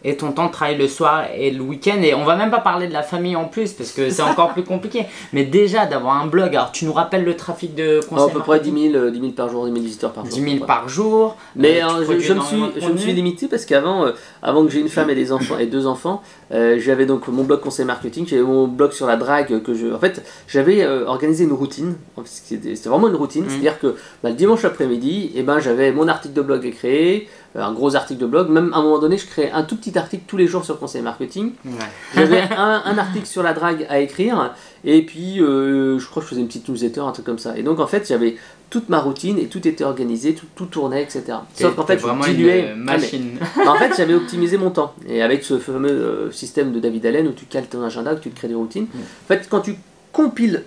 et ton temps de travail le soir et le week-end, et on va même pas parler de la famille en plus parce que c'est encore plus compliqué, mais déjà d'avoir un blog. Alors tu nous rappelles le trafic de conseils? À peu près 10 000 par jour, 10 000 visiteurs par jour. 10 000 par jour. Mais je me suis limité parce qu'avant que j'ai une femme et des enfants et 2 enfants, j'avais donc mon blog conseil marketing, j'avais mon blog sur la drague en fait j'avais organisé une routine. C'était vraiment une routine, c'est-à-dire que le dimanche après-midi, j'avais mon article de blog à créer, un gros article de blog. Même à un moment donné, je créais un tout petit article tous les jours sur conseil marketing. Ouais. J'avais un article sur la drague à écrire, et puis je crois que je faisais une petite newsletter, un truc comme ça. Et donc en fait, j'avais toute ma routine et tout était organisé, tout tournait, etc. Sauf qu'en fait, je diluais. Machine. En fait, j'avais optimisé mon temps. Et avec ce fameux système de David Allen où tu cales ton agenda, où tu te crées des routines, en fait, quand tu compiles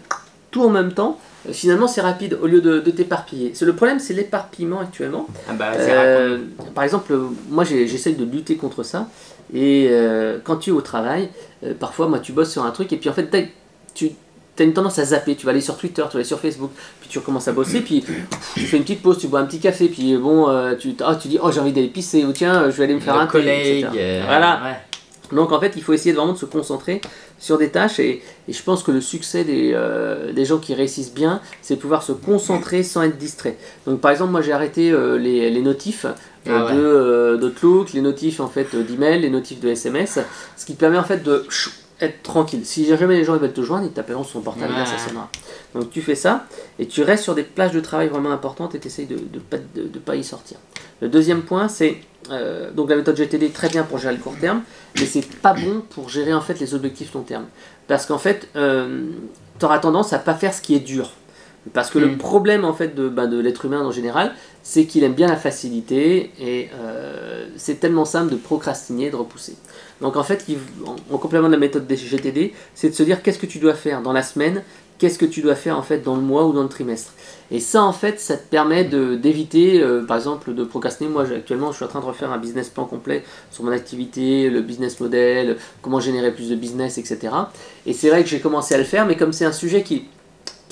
tout en même temps, finalement c'est rapide au lieu de t'éparpiller. Le problème, c'est l'éparpillement actuellement. Par exemple, moi j'essaye de lutter contre ça. Et quand tu es au travail, parfois moi tu bosses sur un truc et puis en fait tu as une tendance à zapper. Tu vas aller sur Twitter, tu vas aller sur Facebook, puis tu recommences à bosser, puis tu fais une petite pause, tu bois un petit café, puis bon, tu dis j'ai envie d'aller pisser, ou tiens je vais aller me faire un collègue. Voilà. Ouais. Donc en fait, il faut essayer vraiment de se concentrer sur des tâches et je pense que le succès des gens qui réussissent bien, c'est pouvoir se concentrer sans être distrait. Donc par exemple, moi j'ai arrêté les notifs d'Outlook, les notifs en fait d'email, les notifs de SMS, ce qui permet en fait de être tranquille. Si jamais les gens veulent te joindre, ils t'appelleront sur son portable, là ça sonnera. Donc tu fais ça et tu restes sur des plages de travail vraiment importantes et tu essayes de pas y sortir. Le deuxième point, c'est donc la méthode GTD est très bien pour gérer le court terme, mais c'est pas bon pour gérer en fait les objectifs long terme. Parce qu'en fait, tu auras tendance à pas faire ce qui est dur. Parce que le problème en fait de l'être humain en général, c'est qu'il aime bien la facilité et c'est tellement simple de procrastiner, de repousser. Donc en fait, en complément de la méthode des GTD, c'est de se dire qu'est-ce que tu dois faire dans la semaine, qu'est-ce que tu dois faire en fait dans le mois ou dans le trimestre. Et ça en fait, ça te permet d'éviter par exemple de procrastiner. Moi actuellement, je suis en train de refaire un business plan complet sur mon activité, le business model, comment générer plus de business, etc. Et c'est vrai que j'ai commencé à le faire, mais comme c'est un sujet qui est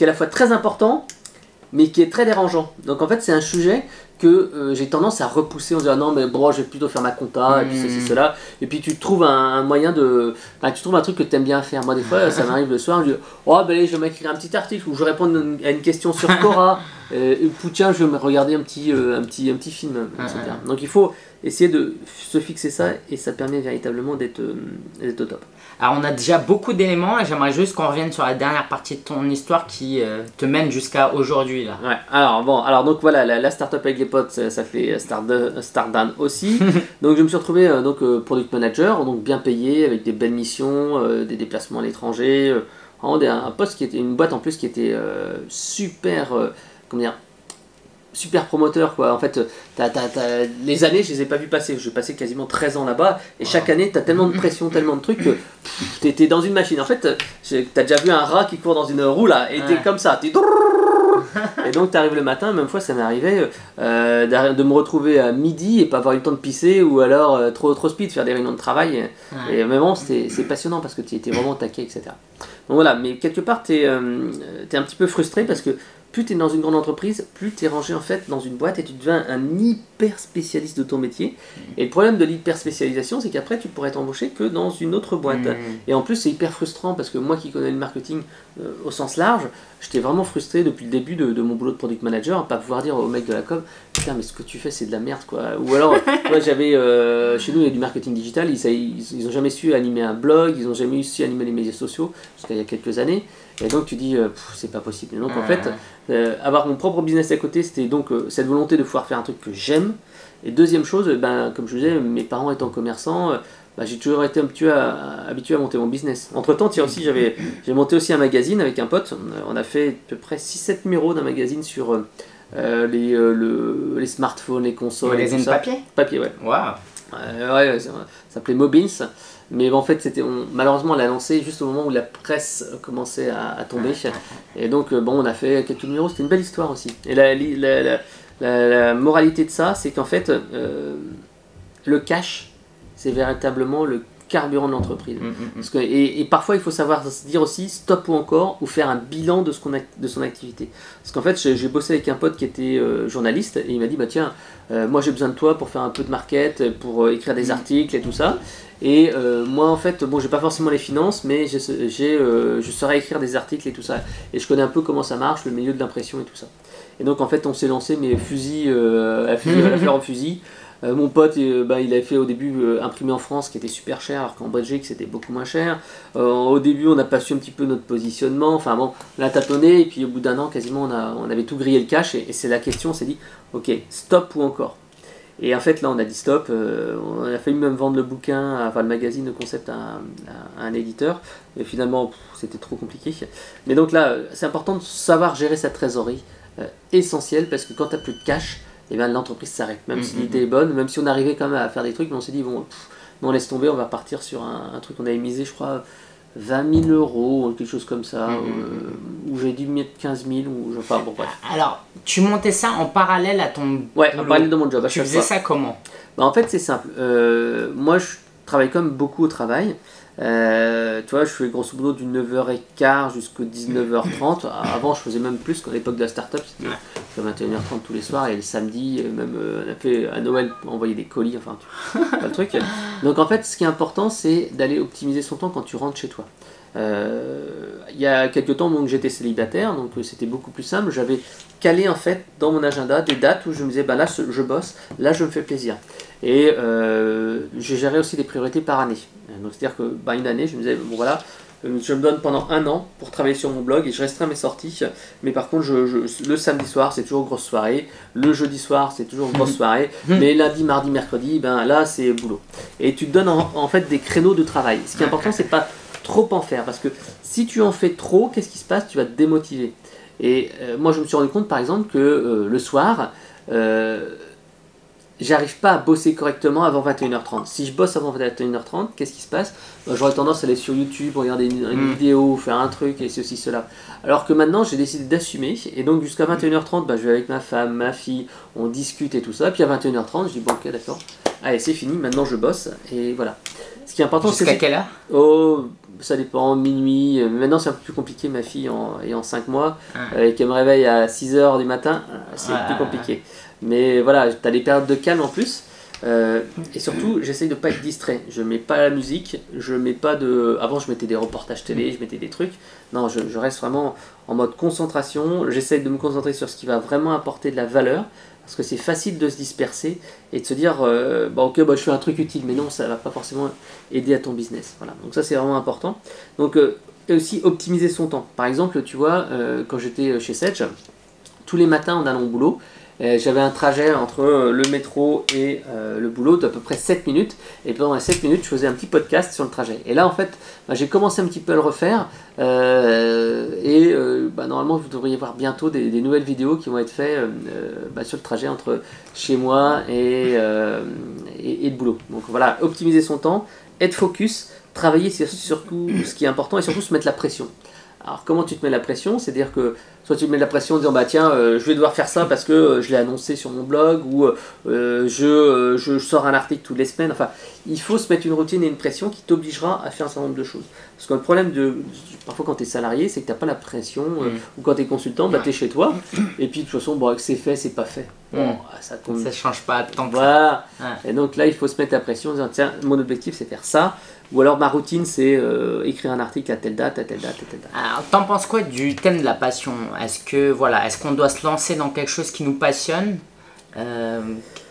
à la fois très important, mais qui est très dérangeant. Donc en fait, c'est un sujet que j'ai tendance à repousser en disant non, mais bon, je vais plutôt faire ma compta, et puis ceci, cela. Et puis tu trouves un moyen de. Enfin, tu trouves un truc que tu aimes bien faire. Moi, des fois, ça m'arrive le soir, je dis oh, ben allez, je vais m'écrire un petit article où je réponds à une question sur Quora. Et puis tiens, je vais me regarder un petit film, etc. Donc il faut essayer de se fixer ça et ça permet véritablement d'être au top. Alors on a déjà beaucoup d'éléments et j'aimerais juste qu'on revienne sur la dernière partie de ton histoire qui te mène jusqu'à aujourd'hui là. Ouais. Alors donc voilà, la startup avec les potes, ça fait Stardown aussi. Donc je me suis retrouvé product manager, donc bien payé avec des belles missions, des déplacements à l'étranger, un poste qui était une boîte en plus qui était super comment dire, super promoteur quoi. En fait, les années, je les ai pas vues passer. J'ai passé quasiment 13 ans là-bas et chaque année, tu as tellement de pression, tellement de trucs que tu étais dans une machine. En fait, tu as déjà vu un rat qui court dans une roue là et tu es comme ça. Et donc tu arrives le matin, même fois ça m'est arrivé de me retrouver à midi et pas avoir eu le temps de pisser ou alors trop speed, faire des réunions de travail. Et vraiment, c'est passionnant parce que tu étais vraiment taqué, etc. Donc voilà, mais quelque part, tu es un petit peu frustré parce que plus tu es dans une grande entreprise, plus tu es rangé en fait dans une boîte et tu deviens un hyper spécialiste de ton métier. Et le problème de l'hyper spécialisation, c'est qu'après tu pourrais être embauché que dans une autre boîte. Et en plus, c'est hyper frustrant parce que moi qui connais le marketing au sens large, j'étais vraiment frustré depuis le début de mon boulot de product manager à pas pouvoir dire au mec de la com, putain, mais ce que tu fais c'est de la merde quoi. Ou alors, moi j'avais chez nous il y a du marketing digital, ils ont jamais su animer un blog, ils ont jamais su animer les médias sociaux jusqu'à il y a quelques années. Et donc tu dis, c'est pas possible. Et donc en fait, avoir mon propre business à côté, c'était donc cette volonté de pouvoir faire un truc que j'aime. Et deuxième chose, comme je disais, mes parents étant commerçants, j'ai toujours été habitué à monter mon business. Entre temps, j'ai monté aussi un magazine avec un pote. On a fait à peu près 6-7 numéros d'un magazine sur les smartphones, les consoles. Magazine papier ? Papier, ouais. Waouh. Ouais, ça s'appelait Mobiles. Mais en fait, malheureusement, on l'a lancé juste au moment où la presse commençait à tomber. Et donc, on a fait quelques numéros. C'était une belle histoire aussi. Et la moralité de ça, c'est qu'en fait, le cash, c'est véritablement le carburant de l'entreprise. Et parfois, il faut savoir se dire aussi stop ou encore, ou faire un bilan de son activité. Parce qu'en fait, j'ai bossé avec un pote qui était journaliste, et il m'a dit, tiens, moi j'ai besoin de toi pour faire un peu de market, pour écrire des articles et tout ça. Et moi en fait, j'ai pas forcément les finances, mais je saurais écrire des articles et tout ça. Et je connais un peu comment ça marche, le milieu de l'impression et tout ça. Et donc en fait, on s'est lancé, mais à la fleur au fusil. Mon pote, il avait fait au début imprimer en France, qui était super cher, alors qu'en Belgique c'était beaucoup moins cher. Au début, on n'a pas su un petit peu notre positionnement. Enfin bon, on a tâtonné, et puis au bout d'un an, quasiment, on avait tout grillé le cash. Et c'est la question, on s'est dit, ok, stop ou encore. Et en fait, là, on a dit stop. On a failli même vendre le bouquin, le magazine, le concept à un éditeur. Et finalement, c'était trop compliqué. Mais donc là, c'est important de savoir gérer sa trésorerie, essentiel, parce que quand tu n'as plus de cash, l'entreprise s'arrête. Même si l'idée est bonne, même si on arrivait quand même à faire des trucs, mais on s'est dit, bon, on laisse tomber, on va partir sur un truc qu'on avait misé, je crois, 20 000 euros, ou quelque chose comme ça, où j'ai dû mettre 15 000, enfin bon, bref. Alors, tu montais ça en parallèle à ton Ouais, boulot. en parallèle de mon job. Tu faisais ça comment ? En fait, c'est simple. Moi, je travaille comme beaucoup au travail. Tu vois, je fais grosso modo du 9h15 jusqu'à 19h30. Avant, je faisais même plus qu'à l'époque de la startup. à 21h30 tous les soirs, et le samedi, même on a fait à Noël, envoyer des colis, enfin, pas le truc. Donc en fait, ce qui est important, c'est d'aller optimiser son temps quand tu rentres chez toi. Il y a quelques temps, donc j'étais célibataire, donc c'était beaucoup plus simple. J'avais calé en fait dans mon agenda des dates où je me disais, bah là je bosse, là je me fais plaisir. Et j'ai géré aussi des priorités par année. Donc c'est-à-dire que bah, une année, je me disais, bon voilà, je me donne pendant 1 an pour travailler sur mon blog et je restreins mes sorties. Mais par contre, le samedi soir, c'est toujours grosse soirée. Le jeudi soir, c'est toujours grosse soirée. Mais lundi, mardi, mercredi, ben là, c'est boulot. Et tu te donnes en fait des créneaux de travail. Ce qui est important, c'est pas trop en faire. Parce que si tu en fais trop, qu'est-ce qui se passe? Tu vas te démotiver. Et moi, je me suis rendu compte, par exemple, que le soir, j'arrive pas à bosser correctement avant 21h30. Si je bosse avant 21h30, qu'est-ce qui se passe? J'aurais tendance à aller sur YouTube, regarder une vidéo, faire un truc et ceci, cela. Alors que maintenant, j'ai décidé d'assumer. Et donc, jusqu'à 21h30, bah, je vais avec ma femme, ma fille, on discute et tout ça. Puis à 21h30, je dis, bon, ok, d'accord. Allez, c'est fini, maintenant je bosse. Et voilà. Ce qui est important, c'est... Jusqu'à quelle heure? Oh, ça dépend, minuit. Maintenant, c'est un peu plus compliqué, ma fille ayant 5 mois. Et qu'elle me réveille à 6h du matin, c'est plus compliqué. Mais voilà, tu as des périodes de calme en plus. Et surtout, j'essaye de ne pas être distrait. Je mets pas la musique, je mets pas de... Avant, je mettais des reportages télé, je mettais des trucs. Non, je reste vraiment en mode concentration. J'essaye de me concentrer sur ce qui va vraiment apporter de la valeur. Parce que c'est facile de se disperser et de se dire bah, ok, bah, je fais un truc utile, mais non, ça ne va pas forcément aider à ton business. Voilà. Donc ça, c'est vraiment important. Donc, et aussi optimiser son temps. Par exemple, tu vois, quand j'étais chez Sedge, tous les matins en allant au boulot, j'avais un trajet entre le métro et le boulot d'à peu près 7 minutes. Et pendant les 7 minutes, je faisais un petit podcast sur le trajet. Et là, en fait, bah, j'ai commencé un petit peu à le refaire. Bah, normalement, vous devriez voir bientôt des nouvelles vidéos qui vont être faites bah, sur le trajet entre chez moi et le boulot. Donc voilà, optimiser son temps, être focus, travailler sur ce qui est important et surtout se mettre la pression. Alors comment tu te mets la pression? C'est-à-dire que soit tu te mets la pression en disant bah tiens je vais devoir faire ça parce que je l'ai annoncé sur mon blog ou je sors un article toutes les semaines. Enfin, il faut se mettre une routine et une pression qui t'obligera à faire un certain nombre de choses. Parce que le problème parfois quand tu es salarié, c'est que tu n'as pas la pression ou quand tu es consultant, bah, tu es chez toi et puis de toute façon bon, c'est fait, c'est pas fait. Bon, ça ne change pas tant que voilà. Et donc là il faut se mettre la pression en disant tiens mon objectif c'est faire ça. Ou alors ma routine c'est écrire un article à telle date, à telle date, à telle date. Alors t'en penses quoi du thème de la passion? Est-ce qu'on doit se lancer dans quelque chose qui nous passionne?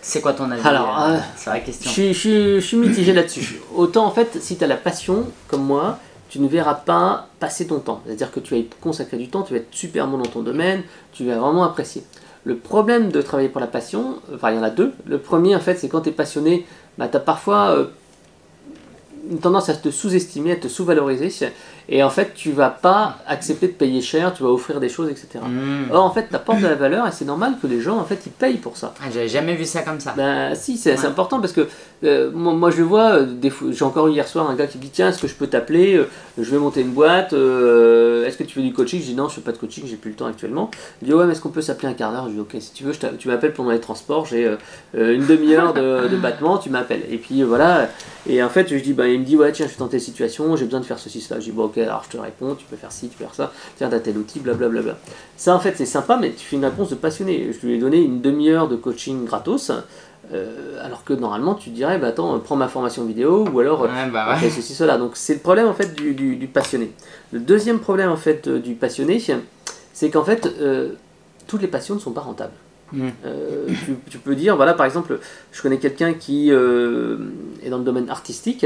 C'est quoi ton avis? Alors, c'est la question. Je suis mitigé là-dessus. Autant en fait, si tu as la passion comme moi, tu ne verras pas passer ton temps. C'est-à-dire que tu vas y consacrer du temps, tu vas être super bon dans ton domaine, tu vas vraiment apprécier. Le problème de travailler pour la passion, enfin il y en a deux. Le premier en fait, c'est quand tu es passionné, bah, tu as parfois une tendance à te sous-estimer, à te sous-valoriser, et en fait tu vas pas accepter de payer cher, tu vas offrir des choses, etc. Or en fait tu apportes de la valeur et c'est normal que les gens en fait ils payent pour ça. J'avais jamais vu ça comme ça. Ben si, c'est important parce que moi je vois, j'ai encore eu hier soir un gars qui me dit tiens est-ce que je peux t'appeler, je vais monter une boîte, est-ce que tu fais du coaching? Je dis non je fais pas de coaching, j'ai plus le temps actuellement. Il dit ouais mais est-ce qu'on peut s'appeler un quart d'heure? Je dis ok si tu veux tu m'appelles pendant les transports, j'ai une demi-heure de battement, tu m'appelles. Et puis voilà, et en fait je dis bah, il me dit ouais tiens je suis dans telle situation, j'ai besoin de faire ceci cela. Je dis bon ok alors je te réponds, tu peux faire ci, tu peux faire ça, tiens t'as tel outil, blablabla. Ça en fait c'est sympa mais tu fais une réponse de passionné. Je lui ai donné une demi-heure de coaching gratos. Alors que normalement tu dirais bah attends prends ma formation vidéo ou alors fais ceci cela. Donc c'est le problème en fait du passionné. Le deuxième problème en fait du passionné, c'est qu'en fait toutes les passions ne sont pas rentables. Tu peux dire voilà par exemple je connais quelqu'un qui est dans le domaine artistique.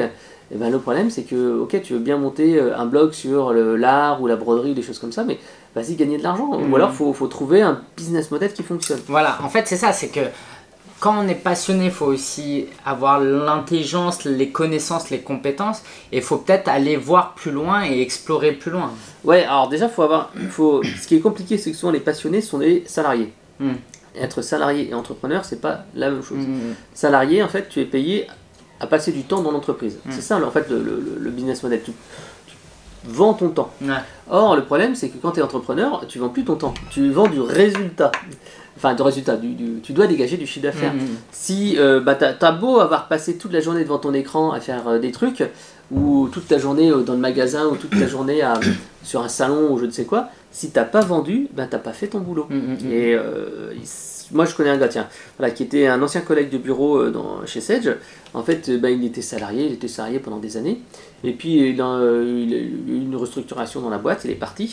Et ben le problème c'est que ok tu veux bien monter un blog sur l'art ou la broderie ou des choses comme ça, mais vas-y gagner de l'argent. Ou alors faut trouver un business model qui fonctionne. Voilà, en fait c'est ça, c'est que quand on est passionné, il faut aussi avoir l'intelligence, les connaissances, les compétences, et il faut peut-être aller voir plus loin et explorer plus loin. Ouais, alors déjà ce qui est compliqué, c'est que souvent les passionnés sont des salariés. Être salarié et entrepreneur, c'est pas la même chose. Salarié, en fait, tu es payé à passer du temps dans l'entreprise. C'est ça, en fait, le business model. Tu vends ton temps. Or, le problème, c'est que quand tu es entrepreneur, tu vends plus ton temps. Tu vends du résultat. Enfin, du résultat, tu dois dégager du chiffre d'affaires. Si t'as beau avoir passé toute la journée devant ton écran à faire des trucs, ou toute ta journée dans le magasin, ou toute ta journée sur un salon, ou je ne sais quoi, si tu n'as pas vendu, ben, tu n'as pas fait ton boulot. Et moi, je connais un gars, tiens, voilà, qui était un ancien collègue de bureau chez Sage. En fait, ben, il était salarié pendant des années. Et puis, il a eu une restructuration dans la boîte, il est parti.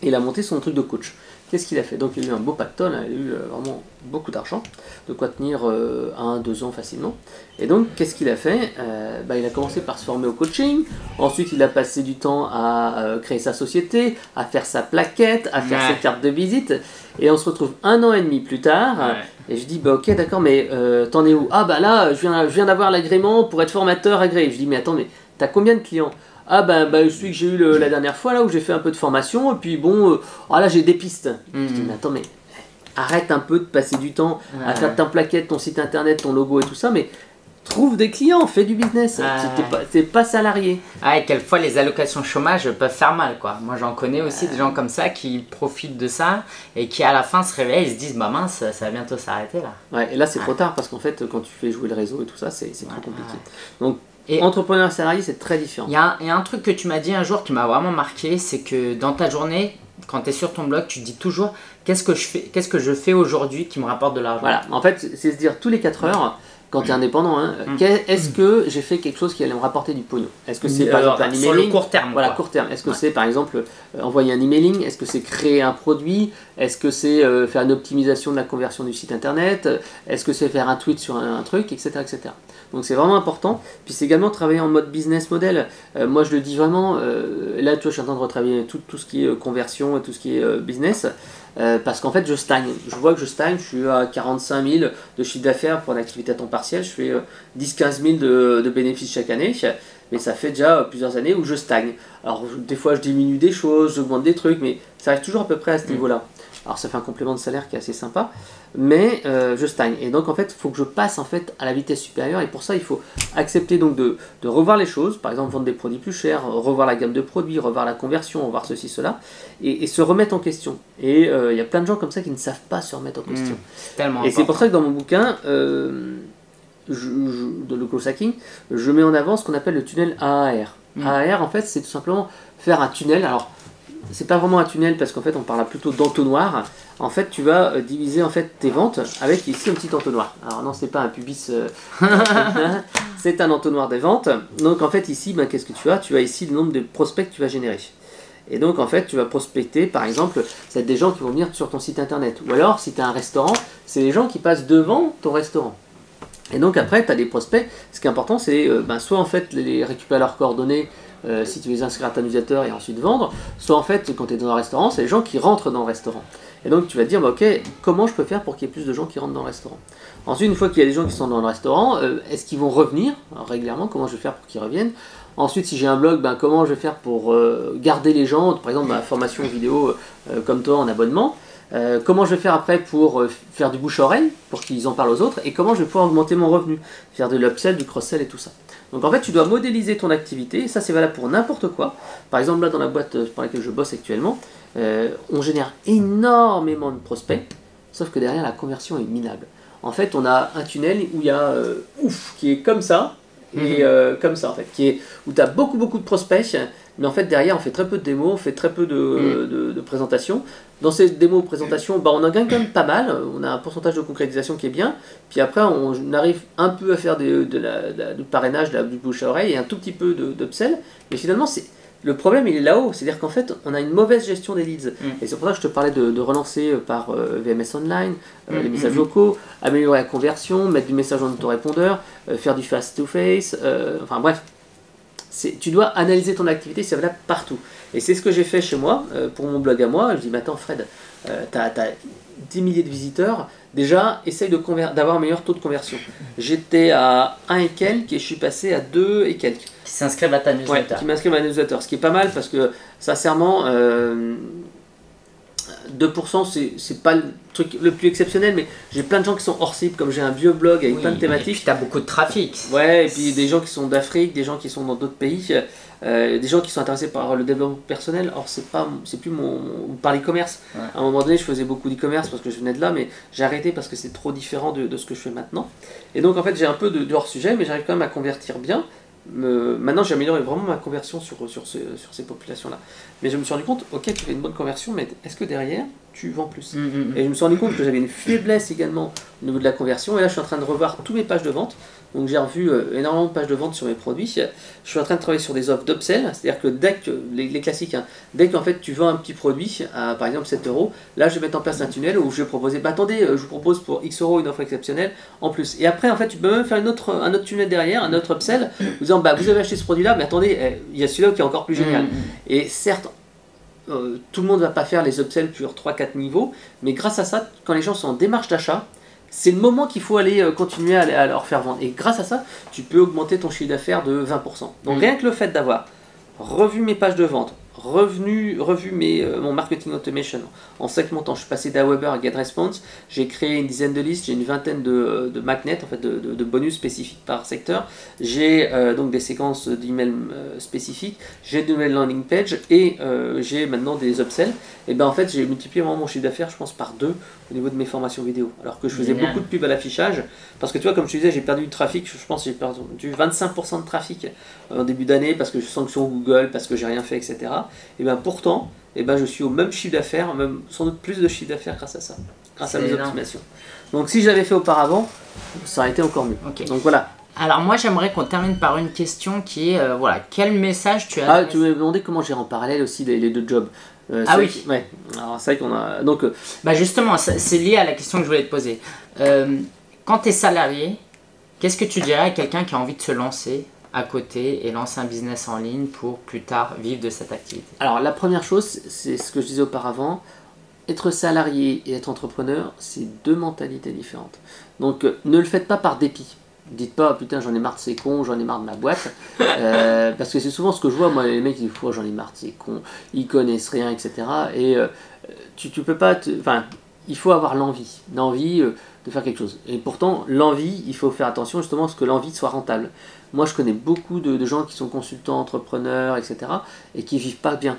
Et il a monté son truc de coach. Qu'est-ce qu'il a fait? Donc il a eu un beau pactole, il a eu vraiment beaucoup d'argent, de quoi tenir 1-2 ans facilement. Et donc qu'est-ce qu'il a fait? Il a commencé par se former au coaching, ensuite il a passé du temps à créer sa société, à faire sa plaquette, à faire ses cartes de visite, et on se retrouve 1 an et demi plus tard, et je dis bah ok d'accord mais t'en es où? Ah bah là je viens d'avoir l'agrément pour être formateur agréé. Je dis mais attends mais t'as combien de clients? Ah celui que j'ai eu la dernière fois là où j'ai fait un peu de formation et puis bon là j'ai des pistes. Je dis mais attends mais arrête un peu de passer du temps à faire ta plaquette, ton site internet, ton logo et tout ça, mais trouve des clients, fais du business, t'es pas salarié. Et quelquefois les allocations chômage peuvent faire mal quoi. Moi j'en connais aussi des gens comme ça qui profitent de ça et qui à la fin se réveillent et se disent bah mince ça va bientôt s'arrêter là. Et là c'est trop tard parce qu'en fait quand tu fais jouer le réseau et tout ça c'est trop compliqué. Donc entrepreneur salarié, c'est très différent. Il y a un truc que tu m'as dit un jour qui m'a vraiment marqué, c'est que dans ta journée, quand tu es sur ton blog, tu te dis toujours qu'est-ce que je fais aujourd'hui qui me rapporte de l'argent. Voilà, en fait, c'est se dire tous les 4 heures, quand tu es indépendant, est-ce que j'ai fait quelque chose qui allait me rapporter du pognon? Est-ce que c'est par exemple un emailing? Sur le court terme. Voilà, court terme. Est-ce que c'est par exemple envoyer un emailing? Est-ce que c'est créer un produit? Est-ce que c'est faire une optimisation de la conversion du site internet? Est-ce que c'est faire un tweet sur un truc, etc. etc. Donc c'est vraiment important. Puis c'est également travailler en mode business model. Moi je le dis vraiment, là tu vois je suis en train de retravailler tout ce qui est conversion et tout ce qui est business. Parce qu'en fait je stagne, je vois que je stagne, je suis à 45 000 de chiffre d'affaires pour une activité à temps partiel, je fais 10-15 000 de bénéfices chaque année, mais ça fait déjà plusieurs années où je stagne. Alors des fois je diminue des choses, j'augmente des trucs, mais ça arrive toujours à peu près à ce niveau-là. Alors ça fait un complément de salaire qui est assez sympa, mais je stagne. Et donc en fait, il faut que je passe en fait à la vitesse supérieure. Et pour ça, il faut accepter donc de revoir les choses. Par exemple, vendre des produits plus chers, revoir la gamme de produits, revoir la conversion, revoir ceci, cela, et se remettre en question. Et il y a plein de gens comme ça qui ne savent pas se remettre en question. Tellement et c'est pour ça que dans mon bouquin, de le growth hacking, je mets en avant ce qu'on appelle le tunnel AAR. AAR, en fait, c'est tout simplement faire un tunnel. Alors, c'est pas vraiment un tunnel parce qu'en fait on parle plutôt d'entonnoir. En fait tu vas diviser en fait tes ventes avec ici un petit entonnoir. Alors non c'est pas un pubis, c'est un entonnoir des ventes. Donc en fait ici qu'est-ce que tu as? Tu as ici le nombre de prospects que tu vas générer. Et donc en fait tu vas prospecter par exemple, c'est des gens qui vont venir sur ton site internet. Ou alors si tu as un restaurant, c'est les gens qui passent devant ton restaurant. Et donc après tu as des prospects. Ce qui est important c'est soit en fait les récupérer leurs coordonnées si tu les inscris à ta newsletter et ensuite vendre, soit en fait quand tu es dans un restaurant, c'est les gens qui rentrent dans le restaurant. Et donc tu vas te dire ok, comment je peux faire pour qu'il y ait plus de gens qui rentrent dans le restaurant? Ensuite une fois qu'il y a des gens qui sont dans le restaurant, est-ce qu'ils vont revenir régulièrement? Comment je vais faire pour qu'ils reviennent? Ensuite si j'ai un blog, comment je vais faire pour garder les gens, par exemple ma formation vidéo comme toi en abonnement? Comment je vais faire après pour faire du bouche-oreille, pour qu'ils en parlent aux autres, et comment je vais pouvoir augmenter mon revenu, faire de l'upsell, du cross-sell et tout ça. Donc en fait tu dois modéliser ton activité, et ça c'est valable pour n'importe quoi. Par exemple là dans la boîte pour laquelle je bosse actuellement, on génère énormément de prospects, sauf que derrière la conversion est minable. En fait on a un tunnel où il y a qui est comme ça, et comme ça en fait, où tu as beaucoup de prospects, mais en fait derrière on fait très peu de démos, on fait très peu de présentations. Dans ces démos présentations, on en gagne quand même pas mal, on a un pourcentage de concrétisation qui est bien, puis après on arrive un peu à faire du parrainage, du bouche à oreille et un tout petit peu d'upsell, mais finalement le problème il est là-haut, c'est-à-dire qu'en fait on a une mauvaise gestion des leads, et c'est pour ça que je te parlais de relancer par VMS Online, les messages vocaux, améliorer la conversion, mettre du message en autorépondeur, faire du face-to-face, enfin bref. Tu dois analyser ton activité, c'est valable partout. Et c'est ce que j'ai fait chez moi, pour mon blog à moi. Je dis, mais attends Fred, tu as 10 milliers de visiteurs, déjà essaye d'avoir un meilleur taux de conversion. J'étais à 1 et quelques et je suis passé à 2 et quelques. Qui s'inscrivent à ta newsletter. Qui m'inscrivent à ma newsletter, ce qui est pas mal parce que sincèrement, 2% c'est pas le truc le plus exceptionnel, mais j'ai plein de gens qui sont hors cible, comme j'ai un vieux blog avec plein de thématiques. Et puis tu as beaucoup de trafic. Ouais, et puis des gens qui sont d'Afrique, des gens qui sont dans d'autres pays, des gens qui sont intéressés par le développement personnel. Or c'est plus par l'e-commerce. Ouais. À un moment donné je faisais beaucoup d'e-commerce parce que je venais de là, mais j'ai arrêté parce que c'est trop différent de ce que je fais maintenant. Et donc en fait j'ai un peu de hors sujet, mais j'arrive quand même à convertir bien. maintenant j'ai amélioré vraiment ma conversion sur ces populations-là. Mais je me suis rendu compte, ok, tu fais une bonne conversion, mais est-ce que derrière, tu vends plus? Et je me suis rendu compte que j'avais une faiblesse également au niveau de la conversion. Et là, je suis en train de revoir tous mes pages de vente. Donc j'ai revu énormément de pages de vente sur mes produits. Je suis en train de travailler sur des offres d'upsell, c'est-à-dire que dès que, les classiques, hein, dès qu'en fait tu vends un petit produit à par exemple 7 euros, là je vais mettre en place un tunnel où je vais proposer, bah attendez, je vous propose pour X euros une offre exceptionnelle en plus. Et après en fait tu peux même faire un autre tunnel derrière, un autre upsell, vous disant bah vous avez acheté ce produit-là, mais attendez, il y a celui-là qui est encore plus génial. Et certes, tout le monde ne va pas faire les upsells sur 3-4 niveaux, mais grâce à ça, quand les gens sont en démarche d'achat, c'est le moment qu'il faut aller continuer à leur faire vendre. Et grâce à ça, tu peux augmenter ton chiffre d'affaires de 20%. Donc rien que le fait d'avoir revu mes pages de vente, revu mon marketing automation en segmentant, je suis passé d'Aweber à GetResponse, j'ai créé une dizaine de listes, j'ai une vingtaine de magnets, en fait, de bonus spécifiques par secteur, j'ai donc des séquences d'emails spécifiques, j'ai de nouvelles landing pages et j'ai maintenant des upsells. Et ben en fait j'ai multiplié vraiment mon chiffre d'affaires, je pense, par 2 au niveau de mes formations vidéo, alors que je faisais beaucoup de pubs à l'affichage, parce que tu vois, comme je te disais, j'ai perdu du trafic, je pense que j'ai perdu 25% de trafic en début d'année parce que je sanction Google, parce que j'ai rien fait, etc. Et bien pourtant, je suis au même chiffre d'affaires, même sans doute plus de chiffre d'affaires grâce à ça, grâce à mes optimations. Donc si je l'avais fait auparavant, ça aurait été encore mieux. Okay. Donc voilà. Alors moi j'aimerais qu'on termine par une question qui est, voilà, quel message tu as... Ah, tu m'as demandé comment gérer en parallèle aussi les deux jobs. Ah oui. Ouais. Alors c'est vrai qu'on a... Donc, bah justement, c'est lié à la question que je voulais te poser. Quand tu es salarié, qu'est-ce que tu dirais à quelqu'un qui a envie de se lancer à côté et lancer un business en ligne pour plus tard vivre de cette activité? Alors la première chose, c'est ce que je disais auparavant, être salarié et être entrepreneur, c'est deux mentalités différentes. Donc ne le faites pas par dépit. Dites pas putain j'en ai marre de ces cons, j'en ai marre de ma boîte, parce que c'est souvent ce que je vois, moi les mecs ils disent j'en ai marre de ces cons, ils connaissent rien, etc. Et tu peux pas, enfin il faut avoir l'envie de faire quelque chose. Et pourtant l'envie, il faut faire attention justement à ce que l'envie soit rentable. Moi je connais beaucoup de gens qui sont consultants, entrepreneurs, etc. et qui vivent pas bien,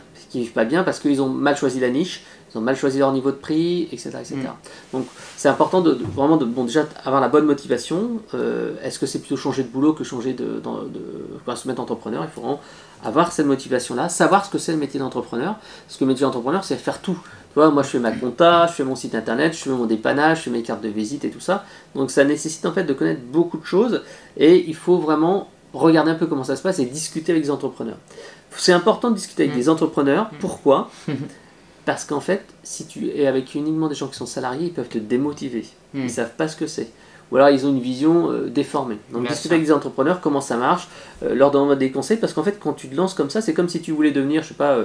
parce qu'ils ont mal choisi la niche, ils ont mal choisi leur niveau de prix, etc. etc. Donc c'est important vraiment de déjà avoir la bonne motivation. Est-ce que c'est plutôt changer de boulot que changer se mettre entrepreneur? Il faut vraiment avoir cette motivation-là, savoir ce que c'est le métier d'entrepreneur. Parce que le métier d'entrepreneur, c'est faire tout. Tu vois, moi je fais ma compta, je fais mon site internet, je fais mon dépannage, je fais mes cartes de visite et tout ça. Donc ça nécessite en fait de connaître beaucoup de choses et il faut vraiment regarder un peu comment ça se passe et discuter avec des entrepreneurs. C'est important de discuter avec des entrepreneurs. Pourquoi? Parce qu'en fait, si tu es avec uniquement des gens qui sont salariés, ils peuvent te démotiver. Ils ne savent pas ce que c'est. Ou alors ils ont une vision déformée. Donc discuter avec des entrepreneurs, comment ça marche, leur demander des conseils, parce qu'en fait quand tu te lances comme ça, c'est comme si tu voulais devenir, je sais pas,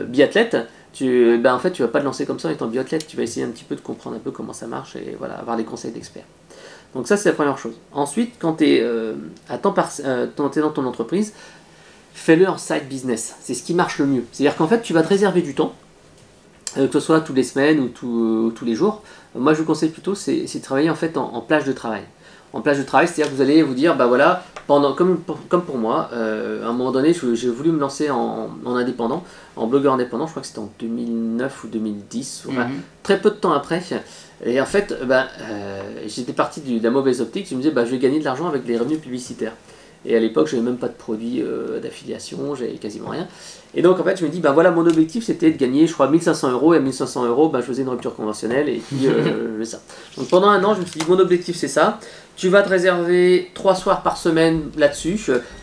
biathlète. En fait tu vas pas te lancer comme ça en étant biathlète, tu vas essayer un petit peu de comprendre un peu comment ça marche et voilà, avoir des conseils d'experts. Donc ça c'est la première chose. Ensuite, quand tu es dans ton entreprise, fais-le en side business. C'est ce qui marche le mieux. C'est-à-dire qu'en fait tu vas te réserver du temps, que ce soit toutes les semaines ou tous les jours. Moi je vous conseille plutôt c'est de travailler en fait en plage de travail. En plage de travail, c'est-à-dire que vous allez vous dire, bah voilà, comme pour moi, à un moment donné, j'ai voulu me lancer en indépendant, en blogueur indépendant, je crois que c'était en 2009 ou 2010, enfin, très peu de temps après. Et en fait, j'étais parti d'un mauvais optique, je me disais, je vais gagner de l'argent avec les revenus publicitaires. Et à l'époque, je n'avais même pas de produit d'affiliation, j'avais quasiment rien. Et donc, en fait, je me dis, voilà, mon objectif, c'était de gagner, je crois, 1500 euros. Et à 1500 euros, je faisais une rupture conventionnelle. Et puis, ça. Donc, pendant un an, je me suis dit, mon objectif, c'est ça. Tu vas te réserver 3 soirs par semaine là-dessus,